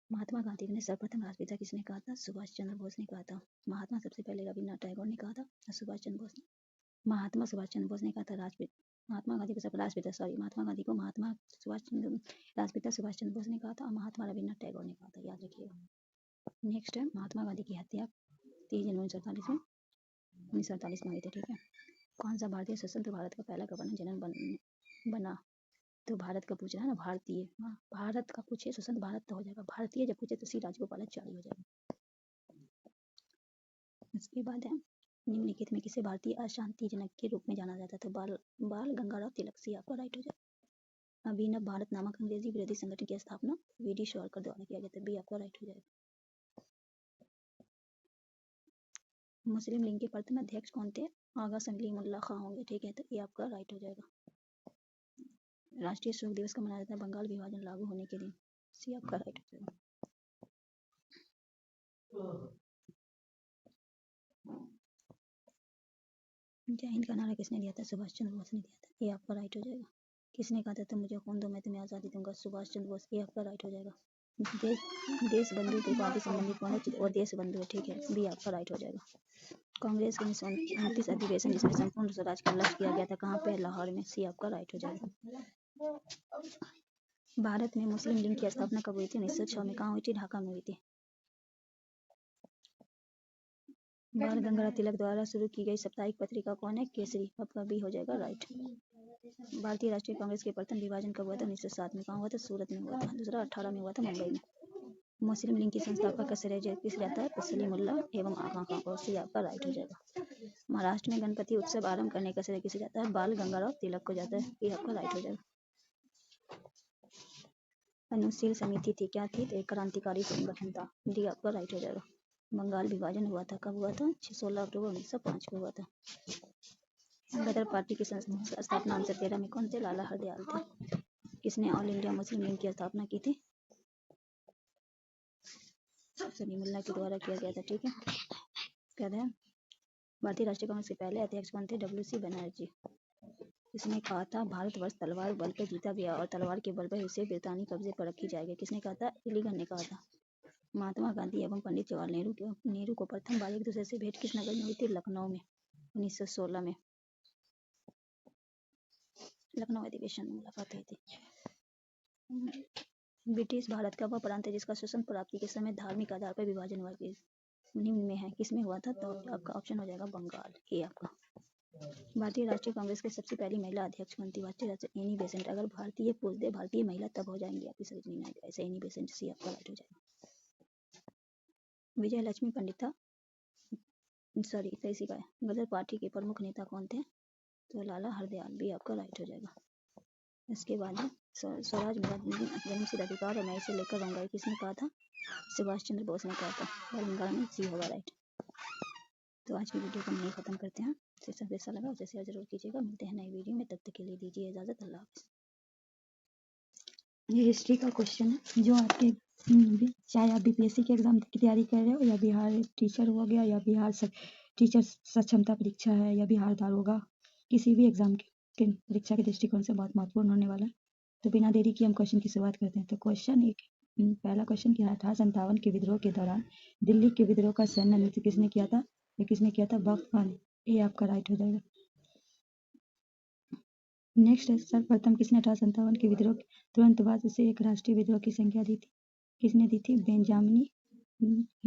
महात्मा गांधी ने सर्वप्रथम राष्ट्रपिता किसने कहा था? सुभाष चंद्र बोस ने कहा था। महात्मा सबसे पहले रविन्द्रनाथ टैगोर ने कहा था, सुभाष चंद्र बोस ने। महात्मा सुभाष चंद्र बोस ने कहा था महात्मा गांधी को सब राष्ट्रपिता, सॉरी, महात्मा गांधी को राष्ट्रपिता सुभाष चंद्र बोस ने कहा था, और महात्मा रविन्द्रनाथ टैगोर ने कहा था। याद रखिएगा। नेक्स्ट है महात्मा गांधी की हत्या 3 जनवरी 1948 में हुई थी। ठीक है, कौन सा भारतीय स्वतंत्र भारत का पहला गवर्नर जनरल बना? तो भारत का पूछ रहा है ना, भारतीय, हाँ भारत का पूछे सुशांत भारत तो हो जाएगा, भारतीय जब पूछे तो सी राजगोपालाचारी हो जाएगा। इसके बाद है निम्नलिखित में किसे भारतीय अशांति जनक के रूप में जाना जाता था? बाल गंगाधर तिलक। सी आपका राइट हो जाएगा। अभिनव भारत नामक अंग्रेजी विरोधी संगठन की स्थापना वी.डी. सावरकर द्वारा किया गया था। बी आपका राइट हो जाएगा। मुस्लिम लीग के प्रथम अध्यक्ष कौन थे? आगा सलीमुल्लाह खां होंगे, ठीक है, तो ये आपका राइट हो जाएगा। राष्ट्रीय शोक दिवस का मनाया जाता है बंगाल विभाजन लागू होने के दिन। सी आपका राइट हो जाएगा। जय हिंद का नारा किसने दिया था? सुभाष चंद्र बोस ने दिया था। ये आपका राइट हो जाएगा। किसने कहा था तुम मुझे खून दो मैं तुम्हें आज़ादी दूंगा? सुभाष चंद्र बोस। ये आपका राइट हो जाएगा। देश बंधु की उपाधि संबंधी कौन है? और देश बंधु है, ठीक है, बी आपका राइट हो जाएगा। कांग्रेस के 29 अधिवेशन जिसमें संपूर्ण स्वराज का लक्ष्य किया गया था कहाँ पे? लाहौर में। सी आपका राइट हो जाएगा। भारत में मुस्लिम लीग की स्थापना कब हुई थी? 1906 में। कहाँ हुई थी? ढाका में हुई थी। बाल गंगाधर तिलक द्वारा शुरू की गई साप्ताहिक पत्रिका कौन है? केसरी। आपका बी हो जाएगा राइट। भारतीय राष्ट्रीय कांग्रेस के प्रथम विभाजन कब हुआ था? 1907 में। कहाँ हुआ था? सूरत में हुआ था। दूसरा 18 में हुआ था मुंबई में। मुस्लिम लीग की संस्थापक का श्रेय किस रहता है? सलीमुल्लाह एवं आगा खां को। सी आपका राइट हो जाएगा। महाराष्ट्र में गणपति उत्सव आरंभ करने का श्रेय किसे जाता है? बाल गंगाधर तिलक को जाता है। ये आपका राइट हो जाएगा। अनुशील समिति थी, क्या थी? तो एक क्रांतिकारी संगठन था। डी आपका राइट हो जाएगा। बंगाल विभाजन हुआ था, कब हुआ था? 16 अक्टूबर 1905 को हुआ था। गदर पार्टी की स्थापना 1913 में कौन थे? लाला हरदयाल थे। किसने ऑल इंडिया मुस्लिम लीग की स्थापना की थी? सलीमुल्लाह के द्वारा किया गया था, ठीक है। क्या है? भारतीय राष्ट्रीय कांग्रेस के पहले अध्यक्ष कौन थे? WC बनर्जी। किसने कहा था भारतवर्ष तलवार बल पर जीता गया और तलवार के बल पर इसे ब्रितानी कब्जे पर रखी जाएगी? किसने कहा था? इलीगन ने कहा था। महात्मा गांधी एवं पंडित जवाहरलाल नेहरू को प्रथम बार एक दूसरे से भेंट किस नगर में हुई थी? लखनऊ में, 1916 में। लखनऊ अधिवेशन में मुलाकात हुई थी। ब्रिटिश भारत का वह प्रांत है जिसका स्वतंत्र प्राप्ति के समय धार्मिक आधार पर विभाजन हुआ निम्न में है, किसमें हुआ था? तो आपका ऑप्शन हो जाएगा बंगाल। ये आपका। भारतीय राष्ट्रीय कांग्रेस के सबसे पहली महिला अध्यक्ष कौन थी? भारतीय राष्ट्रीय एनी बेसेंट। अगर भारतीय पूछ दे भारतीय महिला तब हो जाएंगे आपकी समझ नहीं आएगा, ऐसे एनी बेसेंट। सी आपका राइट हो जाएगा। विजय लक्ष्मी पंडिता इसी का गदर पार्टी के प्रमुख नेता कौन थे? तो लाला हरदयाल। भी आपका राइट हो जाएगा। इसके बाद स्वराज मेरा जन्मसिद्ध अधिकार और मैं इसे लेकर रहूंगा, किसने कहा था? सुभाष चंद्र बोस ने कहा था। बंगाल में सी होगा राइट। तो आज की वीडियो को हम यहीं खत्म करते हैं। सेशन कैसा लगा उसे शेयर जरूर कीजिएगा। मिलते हैं नई वीडियो में, तब तक के लिए दीजिए इजाजत। अल्लाह हाफिज़। ये हिस्ट्री का क्वेश्चन है जो आपके चाहे आप BPSC के एग्जाम की तैयारी कर रहे हो या बिहार टीचर हो गया या बिहार टीचर सक्षमता परीक्षा है या बिहार दारोगा, किसी भी एग्जाम के परीक्षा के दृष्टिकोण से बहुत महत्वपूर्ण होने वाला है। तो बिना देरी की हम क्वेश्चन की शुरुआत करते हैं। तो क्वेश्चन पहला क्वेश्चन क्या है? 1857 के विद्रोह के दौरान दिल्ली के विद्रोह का सैन्य नेतृत्व किसने किया था? या किसने किया था? बख्त खान ने। ये आपका राइट हो जाएगा। नेक्स्ट है सर्वप्रथम किसने 1857 के विद्रोह तुरंत बाद से एक राष्ट्रीय विद्रोह की संख्या दी थी? किसने दी थी? Benjamin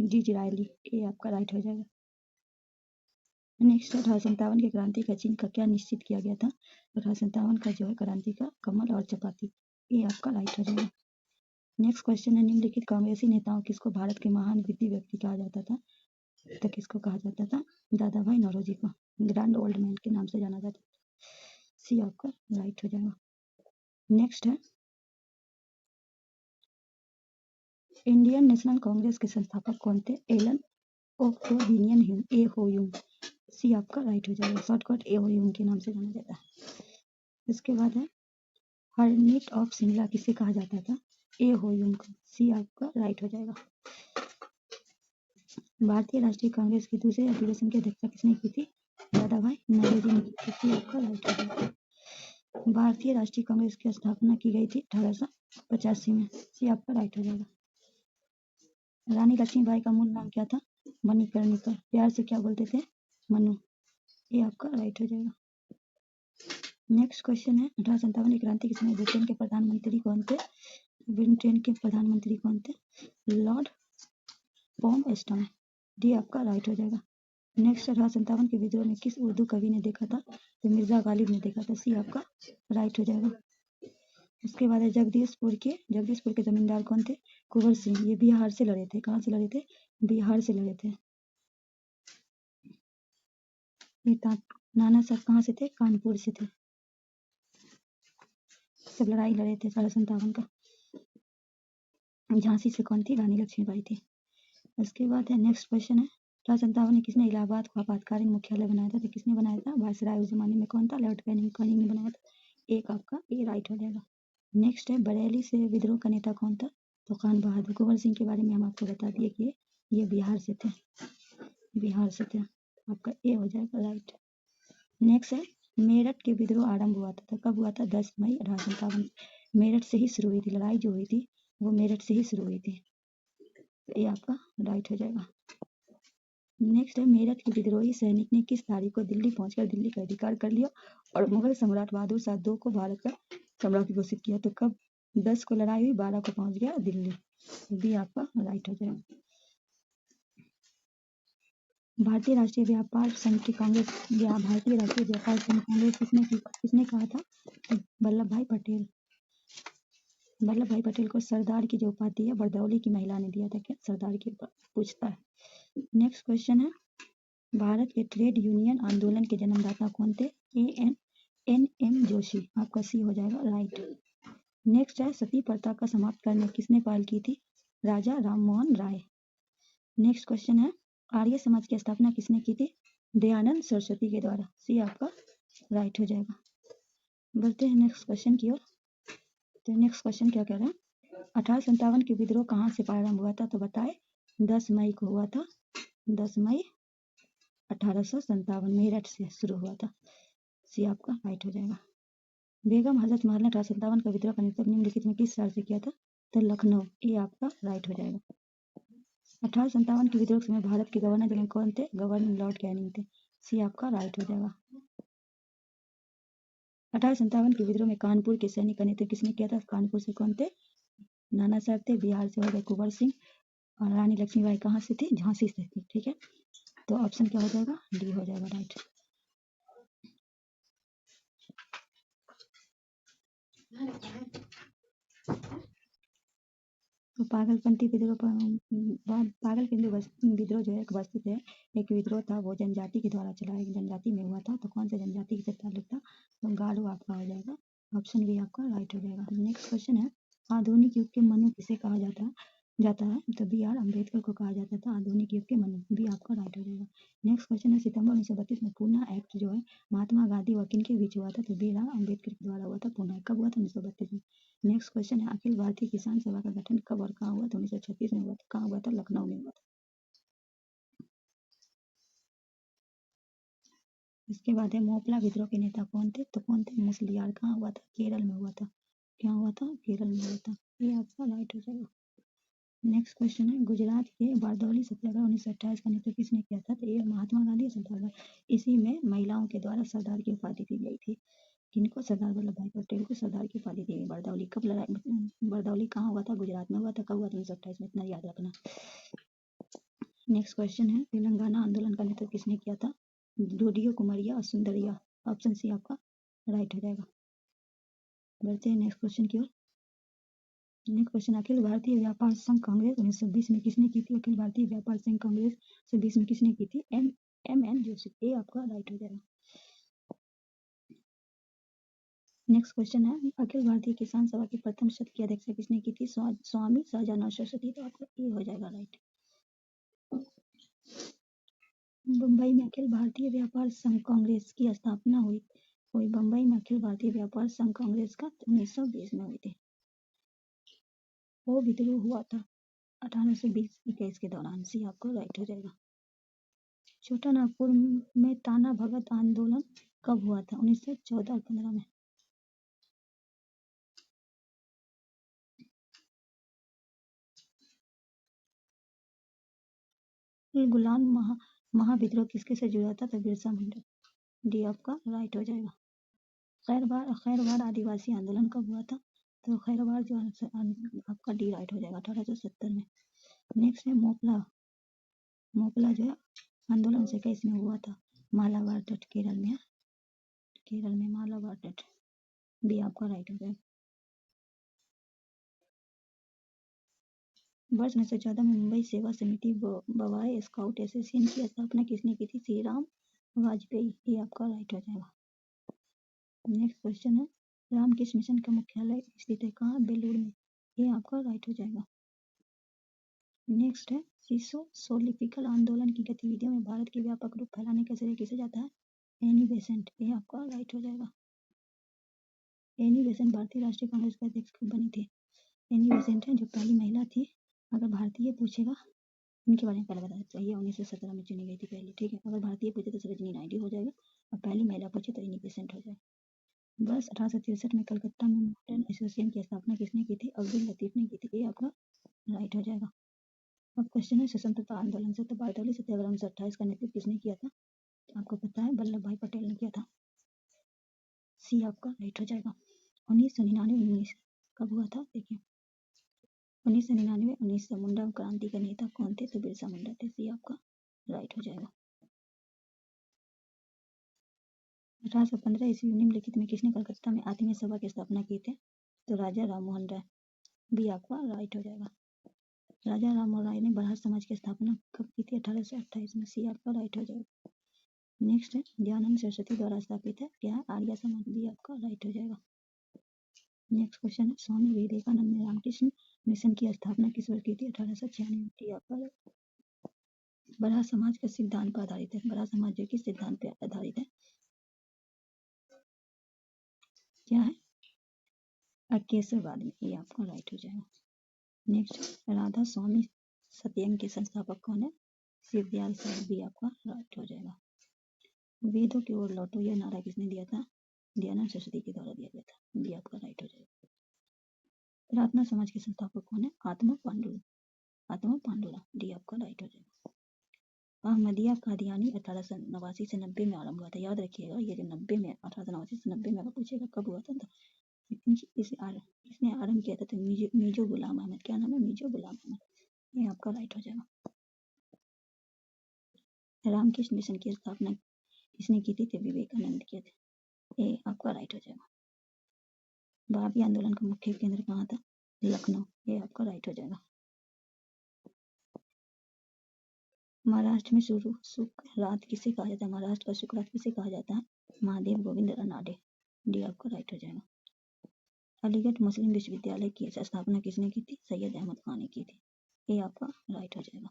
Disraeli. ये आपका राइट हो जाएगा। नेक्स्ट है 1857 के क्रांति का चिन्ह का क्या निश्चित किया गया था? 1857 का जो है क्रांति का कमल और चपाती। ये आपका राइट हो जाएगा। नेक्स्ट क्वेश्चन है निम्नलिखित कांग्रेसी नेताओं किसको भारत के महान विधि व्यक्ति कहा जाता था? तो किसको कहा जाता था? दादा भाई नौरोजी को ग्रैंड ओल्ड मैन के नाम से जाना जाता था। सी आपका राइट हो जाएगा। नेक्स्ट है इंडियन नेशनल कांग्रेस के संस्थापक कौन थे? एलन ओबिनियन एहोयुम। सी आपका राइट हो जाएगा। शॉर्टकट एहोयुम के नाम से जाना जाता है। इसके बाद है हर्मिट ऑफ शिमला किसे कहा जाता था? एहोयुम को। सी आपका राइट हो जाएगा। भारतीय राष्ट्रीय कांग्रेस के दूसरे अधिवेशन की अध्यक्षता किसने की थी? दादा भाई नौरोजी ने की थी। सी आपका राइट हो जाएगा। भारतीय राष्ट्रीय कांग्रेस की स्थापना की गई थी 1885 में। सी आपका राइट हो जाएगा। रानी लक्ष्मीबाई का मूल नाम क्या था? मणिकर्णिका। प्यार से क्या बोलते थे? मनु। ये आपका राइट हो जाएगा। नेक्स्ट क्वेश्चन है 1857 की क्रांति के समय ब्रिटेन के प्रधानमंत्री कौन थे? ब्रिटेन के प्रधानमंत्री कौन थे? लॉर्ड पॉम्पस्टन। डी आपका राइट हो जाएगा। नेक्स्ट 1857 के विद्रोह में किस उर्दू कवि ने देखा था? तो मिर्जा गालिब ने देखा था। सी आपका राइट हो जाएगा। उसके बाद है जगदीशपुर के जमींदार कौन थे? कुंवर सिंह। ये बिहार से लड़े थे। कहाँ से लड़े थे? बिहार से लड़े थे। नाना साहब कहाँ से थे? कानपुर से थे। सब लड़ाई लड़े थे 1857 का। झांसी से कौन थी? रानी लक्ष्मीबाई थी। उसके बाद है नेक्स्ट क्वेश्चन है 1857 में किसने इलाहाबाद को आपातकालीन मुख्यालय बनाया था? तो किसने बनाया था? वायसराय उस जमाने में कौन था? लॉर्ड कैनिंग ने बनाया था। एक आपका ए राइट हो जाएगा। नेक्स्ट है बरेली से विद्रोह का नेता कौन था? तो खान बहादुर। कुंवर सिंह के बारे में हम आपको बता दिए कि ये बिहार से थे। आपका ए हो जाएगा राइट। नेक्स्ट है मेरठ के विद्रोह आरंभ हुआ था। तो कब हुआ था? 10 मई 1857। मेरठ से ही शुरू हुई थी लड़ाई, जो हुई थी वो मेरठ से ही शुरू हुई थी। ये आपका राइट हो जाएगा। नेक्स्ट है मेरठ के विद्रोही सैनिक ने किस तारीख को दिल्ली पहुंचकर दिल्ली का अधिकार कर लिया और मुगल सम्राट बहादुर शाह 2 को भारत का सम्राट घोषित किया? तो कब? 10 को लड़ाई हुई, 12 को पहुंच गया दिल्ली। भी आपका राइट हो जाएगा। भारतीय राष्ट्रीय व्यापार संघ की कांग्रेस या भारतीय राष्ट्रीय व्यापार संघ कांग्रेस किसने कहा था? वल्लभ भाई पटेल को सरदार की जो उपाधि है बरदौली की महिला ने दिया था। क्या सरदार की पूछता है। नेक्स्ट क्वेश्चन है भारत के ट्रेड यूनियन आंदोलन के जन्मदाता कौन थे? N M Joshi. आपका सी हो जाएगा राइट। नेक्स्ट है सती प्रथा का समाप्त करने किसने पहल की थी? राजा राममोहन राय। नेक्स्ट क्वेश्चन है आर्य समाज की स्थापना किसने की थी? दयानंद सरस्वती के द्वारा। सी आपका राइट हो जाएगा। बढ़ते हैं नेक्स्ट क्वेश्चन की ओर। तो नेक्स्ट क्वेश्चन क्या कह रहा है? 1857 के विद्रोह कहाँ से प्रारंभ हुआ था? तो बताए 10 मई को हुआ था। 10 मई 1857 मेरठ से शुरू हुआ था। सी आपका राइट हो जाएगा। बेगम हजरत महल ने 1857 का विद्रोह का नेतृत्व निम्नलिखित में किस शहर से किया था? तो लखनऊ। ये आपका राइट हो जाएगा। 1857 के विद्रोह के समय भारत के गवर्नर जनरल कौन थे? गवर्नर लॉर्ड कैनिंग थे। सी आपका राइट हो जाएगा। 1857 के विद्रोह में कानपुर के सैनिक का नेतृत्व किसने किया था? कानपुर से कौन थे? नाना साहब थे। बिहार से हो गए कुंवर सिंह और रानी लक्ष्मीबाई कहाँ से थी? झांसी से थी। ठीक है, तो ऑप्शन क्या हो जाएगा? डी हो जाएगा राइट। तो पागलपंथी विद्रोह विद्रोह जो है एक वस्तु है, एक विद्रोह था, वो जनजाति के द्वारा चलाया, जनजाति में हुआ था। तो कौन सा जनजाति से ताल्लुक था? तो गारो आपका हो जाएगा। ऑप्शन बी आपका राइट हो जाएगा। नेक्स्ट क्वेश्चन है आधुनिक युग के मनु किसे कहा जाता है? तो बी आर अम्बेडकर को कहा जाता था आधुनिक युग के मनु। बी आपका राइट हो जाएगा। नेक्स्ट क्वेश्चन है सितंबर 1932 में पूना एक्ट जो है महात्मा गांधी व किन के बीच हुआ था? तो बी आर अम्बेडकर के द्वारा हुआ था। पूना कब हुआ था? 1932 में। नेक्स्ट क्वेश्चन है अखिल भारतीय किसान सभा का गठन कब और कहाँ हुआ? तो 1936 में हुआ था। कहाँ हुआ था? लखनऊ में हुआ था। इसके बाद है मोपला विद्रोह के नेता कौन थे? तो कौन थे? मुसलियार। कहाँ हुआ था? केरल में हुआ था। क्या हुआ था? केरल में हुआ था। ये आपका राइट हो जाएगा। नेक्स्ट क्वेश्चन है गुजरात के बारदौली सत्याग्रह 1928 का नेतृत्व किसने किया था? तो ये महात्मा गांधी और सरदार वल्लभ। इसी में महिलाओं के द्वारा सरदार की उपाधि दी गई थी। किनको? सरदार वल्लभ भाई पटेल को सरदार की उपाधि दी गई। बारदौली कब लड़ाई? बारदौली कहाँ हुआ था? गुजरात में हुआ था। कब हुआ था? 1928 में। इतना याद रखना। नेक्स्ट क्वेश्चन है तेलंगाना आंदोलन का नेतृत्व किसने किया था? डोडियो कुमारिया और सुंदरिया। ऑप्शन सी आपका राइट हो जाएगा। बढ़ते हैं नेक्स्ट क्वेश्चन की ओर। नेक्स्ट क्वेश्चन अखिल भारतीय व्यापार संघ कांग्रेस 1920 में किसने की थी? अखिल भारतीय व्यापार संघ कांग्रेस 1920 में किसने की थी? M N Joshi. ये आपका राइट हो जाएगा। नेक्स्ट क्वेश्चन है अखिल भारतीय किसान सभा की प्रथम शत की अध्यक्षता किसने की थी? स्वामी सहजानंद सरस्वती। तो आपका ये हो जाएगा राइट। मुंबई में अखिल भारतीय व्यापार संघ कांग्रेस की स्थापना हुई बम्बई में अखिल भारतीय व्यापार संघ कांग्रेस का 1920 में हुई थी। वो विद्रोह हुआ था 1820-21 के दौरान। सी आपको राइट हो जाएगा। छोटा नागपुर में ताना भगत आंदोलन कब हुआ था? 1914 और 15 में। गुलाम महाविद्रोह किसके से जुड़ा था? तो बिरसा मुंडा। डी आपका राइट हो जाएगा। खैरवाड़ आदिवासी आंदोलन कब हुआ था? तो खैरवाड़ जो आपका डी राइट हो जाएगा 1870 में। नेक्स्ट है मोपला जो है आंदोलन से कैसे में हुआ था? मालाबार तट केरल में मालाबार तट। बी आपका राइट हो जाएगा। वर्ष 1914 में मुंबई सेवा समिति बॉय स्काउट एसोसिएशन की स्थापना किसने की थी? श्री राम वाजपेयी। ये आपका राइट हो जाएगा। नेक्स्ट क्वेश्चन है, रामकृष्ण मिशन का मुख्यालय स्थित है कहाँ? बेलूर में। ये आपका राइट हो जाएगा। नेक्स्ट है, सिसोलिथिकल आंदोलन की गतिविधियों में भारत के व्यापक रूप फैलाने का श्रेय किसे जाता है? Annie Besant. ये आपका राइट हो जाएगा। एनी बेसेंट भारतीय राष्ट्रीय कांग्रेस के अध्यक्ष कब बनी थी? एनी बेसेंट है जो पहली महिला थी। अगर भारतीय पूछेगा इनके बारे में पहले बताना चाहिए। 1917 में चुनी गई थी पहली, ठीक है। अगर भारतीय पूछे तो सरोजिनी नायडू हो जाएगा, और पहली महिला पूछे तो एनी बेसेंट हो जाएगा। वर्ष 1863 में कलकत्ता में मॉडर्न एसोसिएशन की स्थापना किसने की थी? अब्दुल लतीफ ने की थी। ये आपका राइट हो जाएगा। अब क्वेश्चन है, स्वतंत्रता आंदोलन से तो बारडोली सत्याग्रह 1928 का नेतृत्व किसने किया था? आपको पता है, वल्लभ भाई पटेल ने किया था। सी आपका राइट हो जाएगा। 1999 कब हुआ था? देखिए 1999 मुंडा क्रांति का नेता कौन थे? तो बिरसा मुंडा थे। सी आपका राइट हो जाएगा। 1815 ईस्वी निम्नलिखित में किसने कलकत्ता में आत्मीय सभा की स्थापना की थी? तो राजा राममोहन राय। बी आपका राइट हो जाएगा। राजा राममोहन राय ने बरहार समाज की स्थापना कब की थी? 1828 में। सी आपका राइट हो जाएगा। नेक्स्ट है, दयानंद सरस्वती द्वारा स्थापित है क्या? आर्य समाज। बी आपका राइट हो जाएगा। नेक्स्ट क्वेश्चन है, स्वामी विवेकानंद ने रामकृष्ण मिशन की स्थापना किस वर्ष की थी? 1896 में। डी आपका बरहा समाज का सिद्धांत पर आधारित है। बरहा समाज जो किस सिद्धांत पर आधारित है? क्या है? अकेशवाद में। ये आपका राइट हो जाएगा। नेक्स्ट, राधा स्वामी सत्यंग के संस्थापक कौन है? शिवदयाल साहब। भी आपका राइट हो जाएगा। वेदों की ओर लौटो यह नारा किसने दिया था? दयानंद सरस्वती के द्वारा दिया गया था। भी आपका राइट हो जाएगा। प्रार्थना समाज के संस्थापक कौन है? आत्मा पांडुला। डी आपका राइट हो जाएगा। अहमदिया कादियानी 1889 से 90 में आरंभ हुआ था। याद रखिएगा, ये जो 90 में 1889 से 90 में अगर पूछेगा कब हुआ था, तो इसने आरंभ किया था तो मीजो गुलाम अहमद। क्या नाम है? मीजो गुलाम अहमद। ये आपका राइट हो जाएगा। रामकृष्ण मिशन की स्थापना किसने की थी? तो विवेकानंद किए थे। ये आपका राइट हो जाएगा। वाराणसी आंदोलन का मुख्य केंद्र कहाँ था? लखनऊ। ये आपका राइट हो जाएगा। महाराष्ट्र में शुक्रात किसे कहा जाता है? महाराष्ट्र का शुक्रात किसे कहा जाता है? महादेव गोविंद रानाडे। डी आपका राइट हो जाएगा। अलीगढ़ मुस्लिम विश्वविद्यालय की स्थापना किसने की थी? सैयद अहमद खान ने की थी। ये आपका राइट हो जाएगा।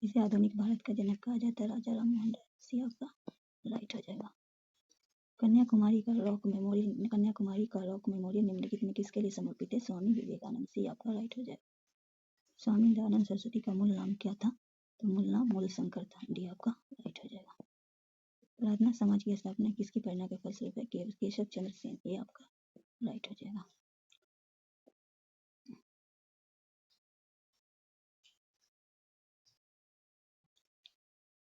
इसे आधुनिक भारत का जनक कहा जाता है राजा राममोहन राय। सी आपका राइट हो जाएगा। कन्याकुमारी का रॉक मेमोरियल निम्नलिखित में किसके लिए समर्पित है? स्वामी विवेकानंद। सी आपका राइट हो जाएगा। स्वामी दयानंद सरस्वती का मूल नाम क्या था? तो मूल नाम मूलशंकर था। डी आपका राइट हो जाएगा। प्रार्थना समाज की स्थापना किसकी प्रेरणा के फलस्वरूप है? केशव चंद्र सेन। ये आपका राइट हो जाएगा।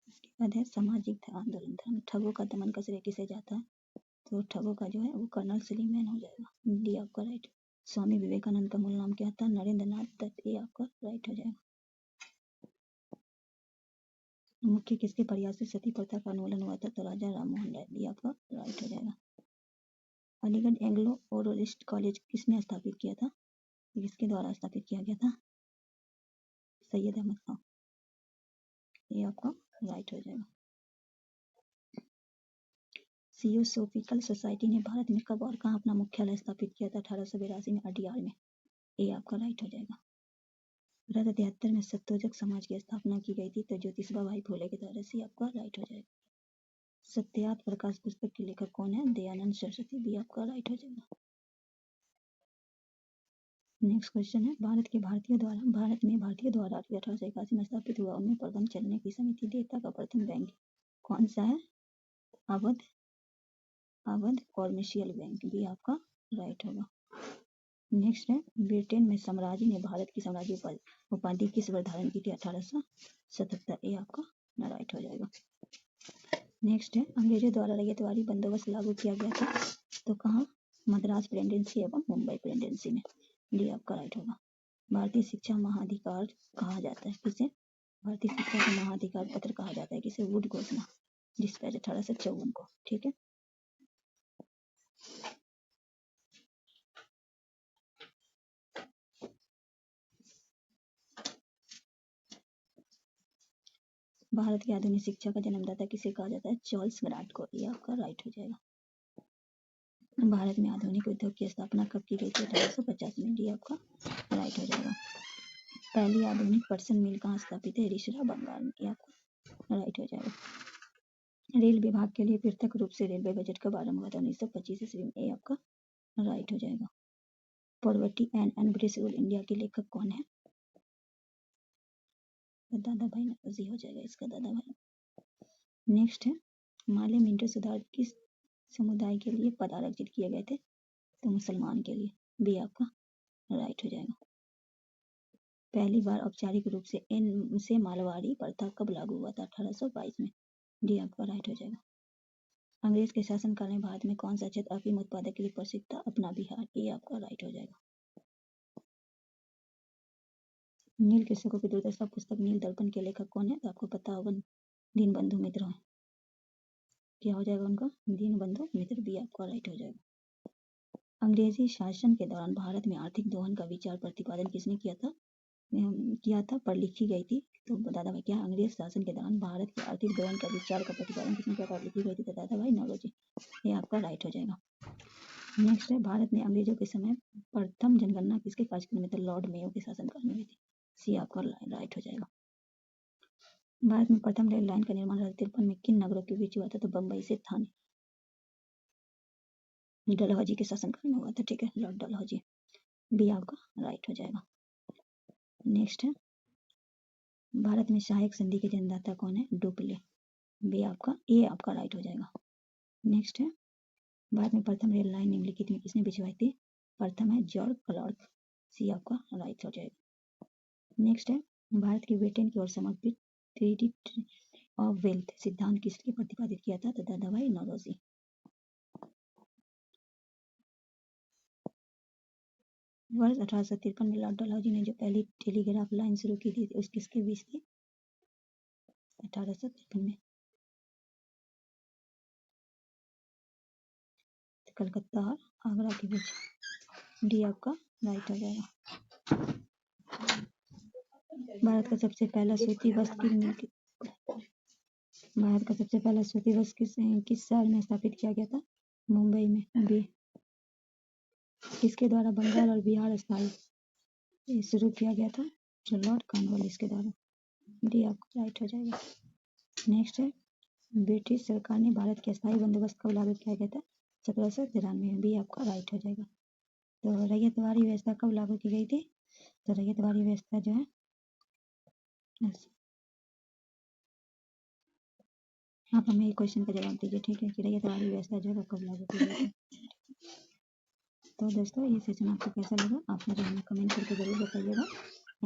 इसके बाद है सामाजिक आंदोलन धर्म। ठगों का दमन का श्रेय किसे जाता है? तो ठगों का जो है वो कर्नल सलीमैन हो जाएगा। डी आपका राइट। स्वामी विवेकानंद का मूल नाम क्या था? नरेंद्र नाथ दत्त। ये आपका राइट हो जाएगा। मुख्य किसके प्रयास से सती प्रथा का उन्मूलन हुआ था? तो राजा राममोहन राय। डी आपका राइट हो जाएगा। अलीगढ़ एंग्लो ओरियंटलिस्ट कॉलेज किसने स्थापित किया था? किसके द्वारा स्थापित किया गया था? सैयद अहमद खान। ये आपका राइट हो जाएगा। थियोसॉफिकल सोसाइटी ने भारत में कब और कहाँ अपना मुख्यालय स्थापित किया था? 1882 में अडियार में। ये आपका राइट हो जाएगा। 1873 में सत्योजक समाज की स्थापना की गई थी तो ज्योतिबा भाई फुले के द्वारा। से आपका राइट हो जाएगा। सत्यार्थ प्रकाश पुस्तक के लेखक कौन है? दयानंद सरस्वती। भी आपका राइट हो जाएगा। नेक्स्ट क्वेश्चन है, भारत में भारतीय द्वारा 1881 में स्थापित हुआ उनमें प्रबंध चलने की समिति देयता का प्रथम बैंक कौन सा है? Awadh commercial bank. भी आपका राइट होगा। नेक्स्ट है, ब्रिटेन में साम्राज्य ने भारत की साम्राज्य उपाधि किस वर्ष धारण की थी? 1877। ये आपका राइट हो जाएगा। नेक्स्ट है, अंग्रेजों द्वारा रैयतवाड़ी बंदोबस्त लागू किया गया था तो कहाँ? मद्रास प्रेसिडेंसी एवं मुंबई प्रेसिडेंसी में। डी आपका राइट होगा। भारतीय शिक्षा महाधिकार कहा जाता है किसे? भारतीय शिक्षा का महाधिकार पत्र कहा जाता है किसे? वुड घोषणा डिस्पैच 1854 को। ठीक है। भारत की आधुनिक शिक्षा का जन्मदाता किसे कहा जाता है? चार्ल्स ग्रांट को। ये आपका राइट हो जाएगा। भारत में आधुनिक उद्योग की स्थापना कब की गई थी? 1850 में। ये आपका राइट हो जाएगा। पहली आधुनिक पर्सन मिल कहाँ स्थापित है? रिसरा, बंगाल में। ये आपका राइट हो जाएगा। रेल विभाग के लिए पृथक रूप से रेलवे बजट कब आरंभ हुआ था? 1925 ईस्वी में। ये आपका राइट हो जाएगा। Poverty and un-British rule India के लेखक कौन है? दादा भाई नौरोजी हो जाएगा इसका, दादा भाई। नेक्स्ट है, माले मिंटो सुधार किस समुदाय के लिए पद आरक्षित किए गए थे? तो मुसलमान के लिए। बी आपका राइट हो जाएगा। पहली बार औपचारिक रूप से मालवाड़ी प्रथा कब लागू हुआ था? 1822 में। डी आपका राइट हो जाएगा। अंग्रेज के शासनकाल में भारत में कौन सा क्षेत्र अफीम उत्पादक के लिए प्रसिद्ध था? अपना बिहार। ये आपका राइट हो जाएगा। नील कृषकों की दुर्दशा पुस्तक नील दर्पण के लेखक कौन है? तो आपको पता होगा, दीनबंधु मित्र है। क्या हो जाएगा उनका? दीनबंधु मित्र। बी आपका राइट हो जाएगा। अंग्रेजी शासन के दौरान भारत में आर्थिक दोहन का विचार प्रतिपादन किसने किया था? पर लिखी गई थी। तो दादा भाई, क्या अंग्रेज शासन के दौरान भारत के आर्थिक दोहन का विचार का प्रतिपादन किसने किया था? लिखी गई थी। तो दादा भाई नौरोजी। ये आपका राइट हो जाएगा। नेक्स्ट है, भारत में अंग्रेजों के समय प्रथम जनगणना किसके कार्यक्रम में? तो लॉर्ड मेयो के शासनकाल में हुई थी। सी आपका राइट हो जाएगा। भारत में प्रथम रेल लाइन का निर्माण 1853 में किन नगरों के बीच हुआ था? तो बम्बई से थाने। डलहौजी के शासनकाल में हुआ था। ठीक है, लॉर्ड डलहौजी। बी आपका राइट हो जाएगा। नेक्स्ट है, भारत में सहायक संधि के जन्मदाता कौन है? डुप्ले। बी आपका, ए आपका राइट हो जाएगा। नेक्स्ट है, भारत में प्रथम रेल लाइन निम्नलिखित में किसने बिछवाई थी? प्रथम है जॉर्ज क्लार्क। सी आपका राइट हो जाएगा। नेक्स्ट है, भारत के ब्रिटेन की ओर समर्पित ट्रीटी ऑफ वेल्थ सिद्धांत किसने प्रतिपादित किया था? तो दादा भाई नौरोजी। वर्ष 1853 में लॉर्ड डलहौजी ने जो पहली टेलीग्राफ लाइन शुरू की थी उस किसके बीच थी? 1853 में। कलकत्ता और आगरा के बीच। डी आपका राइट हो जाएगा। भारत का सबसे पहला सूती वस्त्र किस शहर में स्थापित किया गया था? मुंबई में। बी। किसके द्वारा बंगाल और बिहार स्थायी शुरू किया गया था? लॉर्ड कॉर्नवालिस के द्वारा। डी आपका राइट हो जाएगा। नेक्स्ट है, ब्रिटिश सरकार ने भारत के स्थायी बंदोबस्त कब लागू किया गया था? 1793 में। बी आपका राइट हो जाएगा। तो रैयतवाड़ी व्यवस्था कब लागू की गई थी? तो रैयतवाड़ी व्यवस्था जो है, आप हमें एक क्वेश्चन का जवाब दीजिए। ठीक है, कि रैयतवाड़ी व्यवस्था जो है कब लागू की गई थी? तो दोस्तों, ये सेशन आपको कैसा लगा? आप मुझे हमें कमेंट करके जरूर बताइएगा।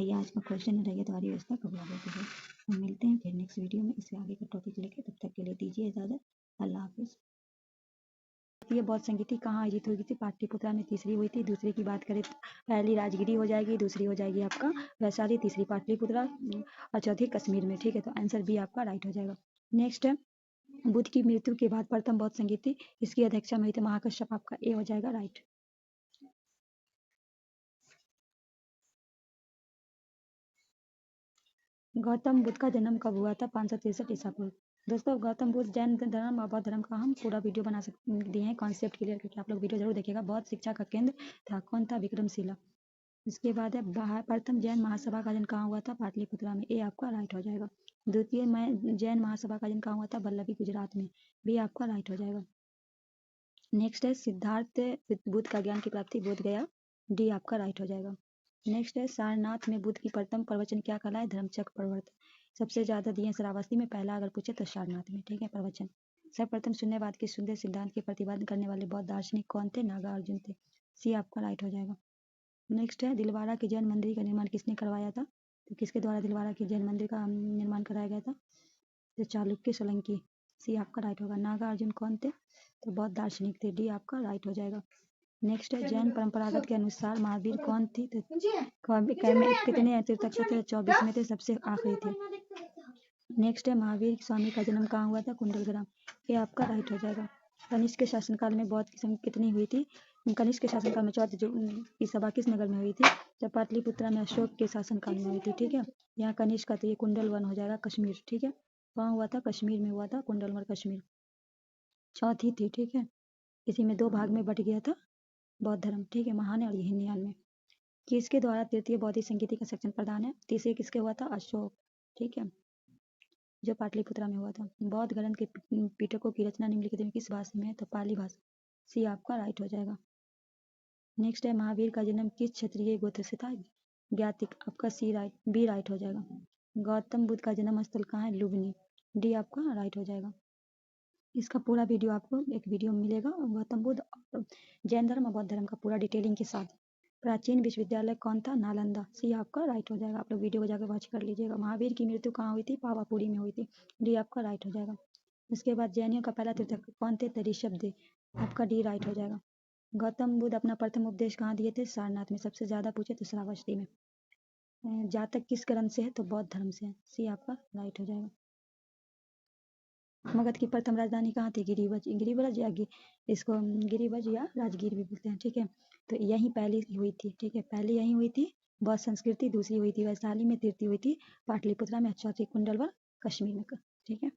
ये आज का क्वेश्चन है, रैयतवाड़ी व्यवस्था कब लागू की गई? हम मिलते हैं फिर नेक्स्ट वीडियो में इससे आगे का टॉपिक लेके। तब तक के लिए दीजिए इजाजत। अल्लाह हाफिज। ये बौद्ध संगीति कहाँ आयोजित हुई थी? पाटलिपुत्रा में तीसरी हुई थी। दूसरी की बात करें तो पहली राजगिरी हो जाएगी, दूसरी हो जाएगी आपका वैशाली, तीसरी पाटलिपुत्रा और चौथी कश्मीर में। ठीक है, तो आंसर बी आपका राइट हो जाएगा। नेक्स्ट है, बुद्ध की मृत्यु के बाद प्रथम बौद्ध संगीति इसकी अध्यक्षता में हुई थी? महाकश्यप। आपका ए हो जाएगा राइट। गौतम बुद्ध का जन्म कब हुआ था? 563 ईसा पूर्व। दोस्तों, गौतम बुद्ध जैन धर्म और बौद्ध धर्म का हम पूरा वीडियो बना दिए हैं, कॉन्सेप्ट क्लियर करके। आप लोग वीडियो जरूर देखिएगा। बौद्ध शिक्षा का केंद्र था, कौन था? विक्रमशिला। इसके बाद है, प्रथम जैन महासभा का आयोजन कहाँ हुआ था? पाटलिपुत्रा में। ए आपका राइट हो जाएगा। द्वितीय जैन महासभा का आयोजन कहाँ हुआ था? वल्लभी, गुजरात में। बी आपका राइट हो जाएगा। नेक्स्ट है, सिद्धार्थ बुद्ध का ज्ञान की प्राप्ति बोध गया। डी आपका राइट हो जाएगा। नेक्स्ट है, सारनाथ में बुद्ध की प्रथम प्रवचन क्या कहलाए? धर्मचक्र प्रवर्तन। सबसे ज्यादा दिए श्रावस्ती में, पहला अगर पूछे तो सारनाथ में। ठीक है, प्रवचन। सर्वप्रथम शून्यवाद के शुद्ध सिद्धांत के प्रतिपादन करने वाले बौद्ध दार्शनिक कौन थे? नागार्जुन थे। सी आपका राइट हो जाएगा। नेक्स्ट है, दिलवाड़ा के जैन मंदिर का निर्माण किसने करवाया था? तो किसके द्वारा दिलवाड़ा के जैन मंदिर का निर्माण कराया गया था? तो चालुक्य सोलंकी। सी आपका राइट होगा। नागार्जुन कौन थे? तो बौद्ध दार्शनिक थे। डी आपका राइट हो जाएगा। नेक्स्ट है, जैन परंपरागत के अनुसार महावीर कौन थी? तो कितने तीर्थंकर थे? 24 में थे, सबसे आखिरी थे। नेक्स्ट है, महावीर स्वामी का जन्म कहाँ हुआ था? कुंडलग्राम। ये आपका राइट हो जाएगा। कनिष्क के शासनकाल में बौद्ध की संख्या कितनी हुई थी? कनिष्क के शासनकाल में चौथ की सभा किस नगर में हुई थी? जब पाटलिपुत्रा में अशोक के शासनकाल में हुई थी। ठीक है, यहाँ कनिष्क का, तो ये कुंडल वन हो जाएगा, कश्मीर। ठीक है। कहाँ हुआ था? कश्मीर में हुआ था, कुंडलवर कश्मीर। चौथी थी, ठीक है। इसी में 2 भाग में बट गया था बौद्ध धर्म, ठीक है, महान और हीनयान में। किसके द्वारा तृतीय बौद्धिक संगीति का सेक्शन प्रदान है? तीसरे किसके हुआ था? अशोक, ठीक है, जो पाटलिपुत्रा में हुआ था। बौद्ध ग्रंथ के पिटकों की रचना निम्नलिखित में किस भाषा में है? तो पाली भाषा। सी आपका राइट हो जाएगा। नेक्स्ट है महावीर का जन्म किस क्षत्रिय गोत्र से था? ज्ञातिक, आपका सी राइट, बी राइट हो जाएगा। गौतम बुद्ध का जन्म स्थल कहाँ है? लुम्बिनी, डी आपका राइट हो जाएगा। इसका पूरा वीडियो आपको एक वीडियो में मिलेगा, गौतम बुद्ध और जैन धर्म और बौद्ध धर्म का पूरा डिटेलिंग के साथ। प्राचीन विश्वविद्यालय कौन था? नालंदा, सी आपका राइट हो जाएगा। आप लोग वीडियो को जाकर वॉच कर लीजिएगा। महावीर की मृत्यु कहाँ हुई थी? पावापुरी में हुई थी, डी आपका राइट हो जाएगा। उसके बाद जैनियों का पहला तीर्थंकर कौन थे? तो ऋषभदेव, आपका डी राइट हो जाएगा। गौतम बुद्ध अपना प्रथम उपदेश कहाँ दिए थे? सारनाथ में। सबसे ज्यादा पूछे तो श्रावस्ती में। जातक किस ग्रंथ से है? तो बौद्ध धर्म से है, सी आपका राइट हो जाएगा। मगध की प्रथम राजधानी कहाँ थी? गिरिब्रज, गिरिब्रज या इसको गिरिब्रज या राजगीर भी बोलते हैं, ठीक है। तो यहीं पहली हुई थी, ठीक है, पहली यहीं हुई थी बौद्ध संस्कृति, दूसरी हुई थी वैशाली में, तृतीय हुई थी पाटलिपुत्रा में, चौथी कुंडलवर कश्मीर में, ठीक है।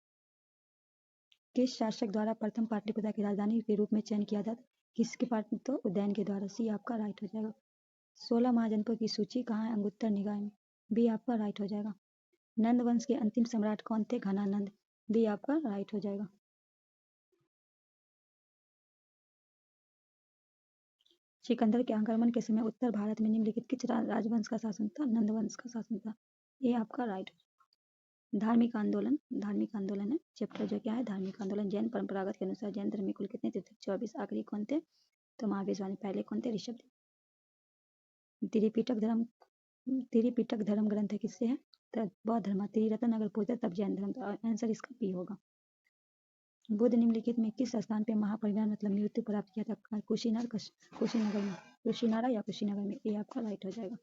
किस शासक द्वारा प्रथम पाटलिपुत्रा की राजधानी के रूप में चयन किया था? किसके पाट तो उदयन के द्वारा, सी आपका राइट हो जाएगा। 16 महाजनपदों की सूची कहाँ है? अंगुत्तर निकाय में, बी आपका राइट हो जाएगा। नंद वंश के अंतिम सम्राट कौन थे? घनानंद, बी आपका राइट हो जाएगा। सिकंदर के आक्रमण के समय उत्तर भारत में निम्नलिखित किस राजवंश का शासन था? नंद वंश का शासन था, ये आपका राइट। धार्मिक आंदोलन, धार्मिक आंदोलन है चैप्टर जो क्या है? धार्मिक आंदोलन। जैन परंपरागत के अनुसार जैन धर्म में कुल कितने तीर्थंकर? 24। आखिरी कौन थे? तो महावीर स्वामी। पहले कौन थे? ऋषभदेव। त्रिपिटक धर्म ग्रंथ किससे है? तो बौद्ध धर्म। त्रिरत्न अगर पूछे तब जैन धर्म, तो आंसर इसका बी होगा। बुद्ध निम्नलिखित में किस स्थान पे महापरिनिर्वाण मतलब मृत्यु प्राप्त किया था? कुशीनगर में, कुशीनारा या कुशीनगर में, ये आपका राइट हो जाएगा।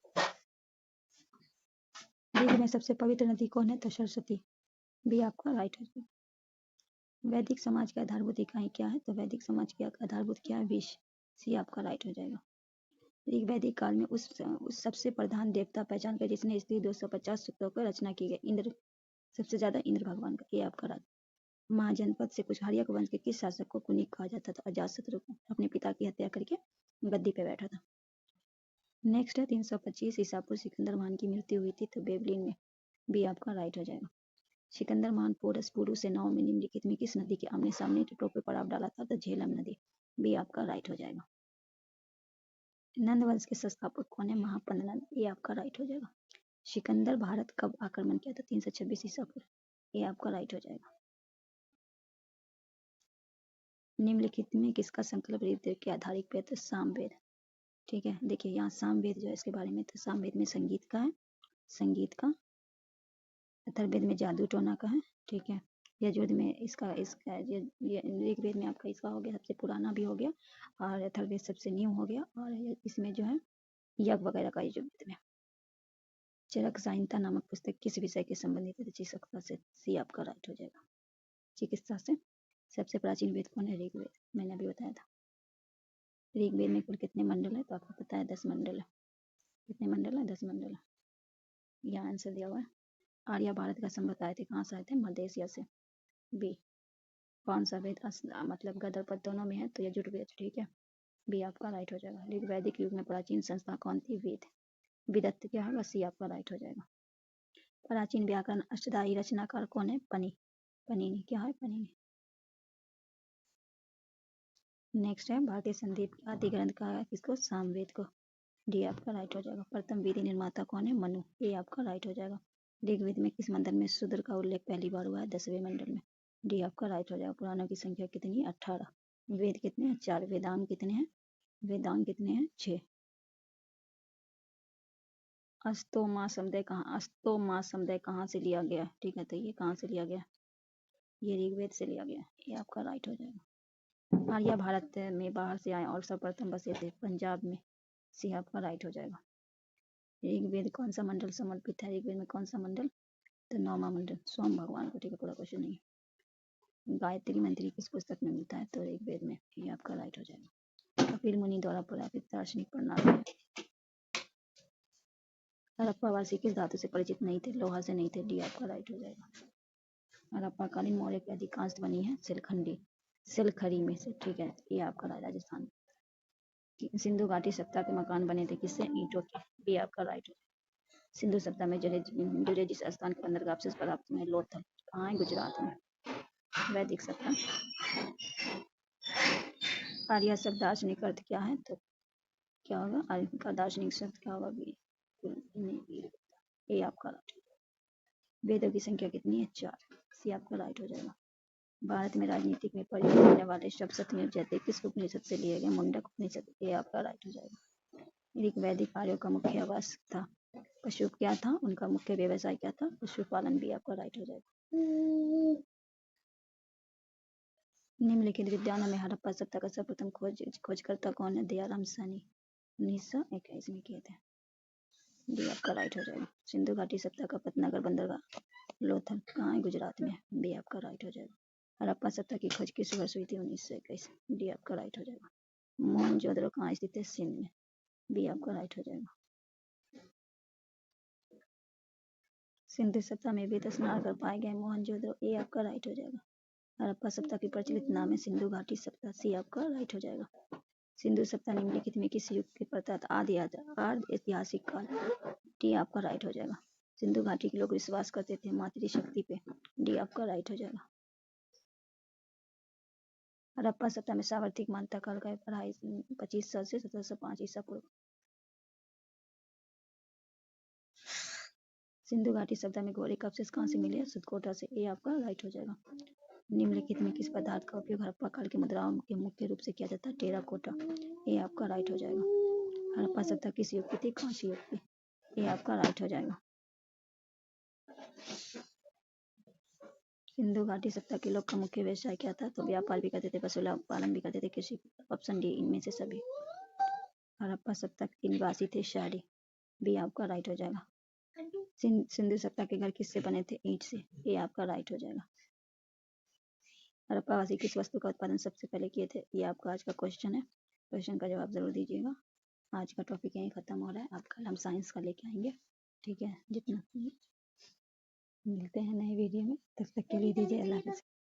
ऋग में सबसे पवित्र नदी कौन है? तो सरस्वती, भी आपका राइट हो जाएगा। वैदिक समाज की आधारभूत इकाई क्या है? तो वैदिक समाज की आधारभूत क्या है? विष, सी आपका राइट हो जाएगा। ऋग वैदिक काल में उस सबसे प्रधान देवता पहचान कर जिसने स्त्री 250 सूक्तों की रचना की गई? इंद्र, सबसे ज्यादा इंद्र भगवान का, ये आपका राइट। महाजनपद से कुछ हर्यक वंश के किस शासक को कुनिक कहा जाता था? अजातशत्रु को, अपने पिता की हत्या करके गद्दी पे बैठा था। नेक्स्ट है 325 ईसा पूर्व सिकंदर महान की मृत्यु हुई थी, तो बेबलिन में, भी आपका राइट हो जाएगा। सिकंदर महान पुरु सेनाओं में निम्नलिखित में किस नदी के आमने सामने तटों पर पड़ाव डाला था? तो झेलम नदी, भी आपका राइट हो जाएगा। नंद वंश के संस्थापक कौन है? महापंद नंद, ये आपका राइट हो जाएगा। सिकंदर भारत कब आक्रमण किया था? 326 ईसा पूर्व, ये आपका राइट हो जाएगा। निम्नलिखित में किसका संकल्प ऋग्वेद के आधारित पे? तो सामवेद, ठीक है। देखिए यहाँ सामवेद जो है इसके बारे में, तो सामवेद में संगीत का है, संगीत का। अथर्ववेद में जादू टोना का है, ठीक है। यजुर्वेद में इसका ये ऋग्वेद में आपका इसका हो गया सबसे पुराना भी हो गया, और अथर्ववेद सबसे न्यू हो गया, और इसमें जो है यज्ञ वगैरह का यजुर्वेद में। चरक संहिता नामक पुस्तक किस विषय के संबंधित है? चिकित्सा से, सी आपका राइट हो जाएगा। चिकित्सा से। सबसे प्राचीन वेद कौन है? ऋग्वेद, मैंने अभी बताया था। ऋग्वेद में कुल कितने मंडल है? तो आपको पता है 10 मंडल है। कितने मंडल है? 10 मंडल है। यहाँ आंसर दिया हुआ है। आर्य भारत का संबंध आए थे, कहाँ से आए थे? मध्य एशिया से, बी। कौन सा वेद मतलब गदर पद दोनों में है? तो यजुर्वेद, ठीक है, बी आपका राइट हो जाएगा। ऋग्वैदिक युग में प्राचीन संस्था कौन थी? वेद। विदत्त क्या होगा? सी आपका राइट हो जाएगा। प्राचीन व्याकरण अष्टधाई रचनाकार कौन है? पनीनी, क्या है? पनीनी। नेक्स्ट है भारतीय संदीप आदि ग्रंथ का है किसको? सामवेद को, डी आपका राइट हो जाएगा। प्रथम विधि निर्माता कौन है? मनु, ये आपका राइट हो जाएगा। ऋग्वेद में किस मंडल में शूद्र का उल्लेख पहली बार हुआ है? 10वें मंडल में, डी आपका राइट हो जाएगा। पुराणों की संख्या कितनी? 18। वेद कितने हैं? 4। वेदांग कितने हैं? वेदांग कितने हैं? 6। अस्तोमा समुदाय कहाँ से लिया गया? ठीक है, तो ये कहाँ से लिया गया? ये ऋग्वेद से लिया गया, ये आपका राइट हो जाएगा। आर्य भारत में बाहर से आए और सर्वप्रथम बसे थे पंजाब में, सी आपका राइट हो जाएगा। ऋग्वेद कौन सा मंडल समर्पित है? ऋग्वेद में कौन सा मंडल? तो 9वां मंडल, सोम भगवान को, ठीक है, पूरा क्वेश्चन नहीं। गायत्री मंत्री किस पुस्तक में मिलता है? तो ऋग्वेद में, ये आपका राइट हो जाएगा। कपिल मुनि द्वारा प्राप्त दार्शनिक प्रणाली है। हड़प्पा वासी किस धातु से परिचित नहीं थे? लोहा से नहीं थे, डी आपका राइट हो जाएगा। हड़प्पाकालीन मौर्य की अधिकांश ध्वनि है सिलखरी में से, ठीक है। ये आपका राजस्थान। सिंधु घाटी सभ्यता के मकान बने थे किससे? ईंटों के। बी आपका राइट हो। सिंधु सभ्यता में जुड़े जिस स्थान के बंदरगाह से प्राप्त हुए लोथल, कहाँ है? गुजरात में। वैदिक सभ्यता। आर्य शब्द दार्शनिक अर्थ क्या है? तो क्या होगा? आर्य का दार्शनिक शब्द क्या होगा? ये आपका राइट। वेदों की संख्या कितनी है? 4। सी आपका राइट हो जाएगा। भारत में राजनीतिक में प्रयोग होने वाले शब्द सत्यमेव जयते किस उपनिषद से लिए गए? मुंडक उपनिषद। ये आपका राइट हो जाएगा। ऋग वैदिक आर्यों का मुख्य आवास था। पशु क्या था? उनका मुख्य व्यवसाय क्या था? पशुपालन। भी आपका राइट हो जाएगा। निम्नलिखित विद्वानों में हड़प्पा सभ्यता का सर्वप्रथम खोजकर्ता कौन है? दयाराम साहनी 1921 में किए थे। डी आपका राइट हो जाएगा। सिंधु घाटी सभ्यता का पतनागर बंदरगाह लोथल कहाँ है? गुजरात में। बी आपका राइट हो जाएगा। हड़प्पा सभ्यता की खोज किस वर्ष हुई थी? 1921। डी आपका राइट हो जाएगा। मोहनजोदड़ो कहाँ स्थित है? सिंध में। बी आपका राइट हो जाएगा। सिंधु सभ्यता में वेद स्नान कर पाए गए मोहनजोदड़ो। ए आपका राइट हो जाएगा। हड़प्पा सभ्यता की प्रचलित नाम है सिंधु घाटी सभ्यता। सी आपका राइट हो जाएगा। सिंधु सभ्यता निम्नलिखित में किस युग के पड़ता? आदि ऐतिहासिक काल। डी आपका राइट हो जाएगा। सिंधु घाटी के लोग विश्वास करते थे मातृशक्ति पे। डी आपका राइट हो जाएगा। हड़प्पा सभ्यता में सावर्तिक मान्यता काल का 2500 से 1705 ईसा पूर्व। सिंधु घाटी सभ्यता में घोड़े का अवशेष कहाँ से मिले? सुदकोटा से। ए आपका राइट हो जाएगा। निम्नलिखित में किस पदार्थ का उपयोग हड़प्पा काल की मुद्राओं के मुख्य रूप से किया जाता है? टेराकोटा। ए आपका राइट हो जाएगा। हड़प्पा सभ्यता किस युग की थी? कांस्य युग की। ए आपका राइट हो जाएगा। सिंधु घाटी सभ्यता के लोग का मुख्य व्यवसाय क्या था? तो व्यापार भी करते थे, पशुपालन भी करते थे, कृषि। ऑप्शन डी इनमें से सभी। हड़प्पा सभ्यता के निवासी थे शहरी। बी आपका राइट हो जाएगा। सिंधु सभ्यता के घर किससे बने थे? ईंट से। ये आपका राइट हो जाएगा। हड़प्पावासी किस वस्तु का उत्पादन सबसे पहले किए थे? ये आपका आज का क्वेश्चन है। क्वेश्चन का जवाब जरूर दीजिएगा। आज का टॉपिक यहीं खत्म हो रहा है। अब कल हम साइंस का लेके आएंगे, ठीक है। जितना मिलते हैं नए वीडियो में, तब तक के लिए दीजिए अल्लाह हाफ़िज़।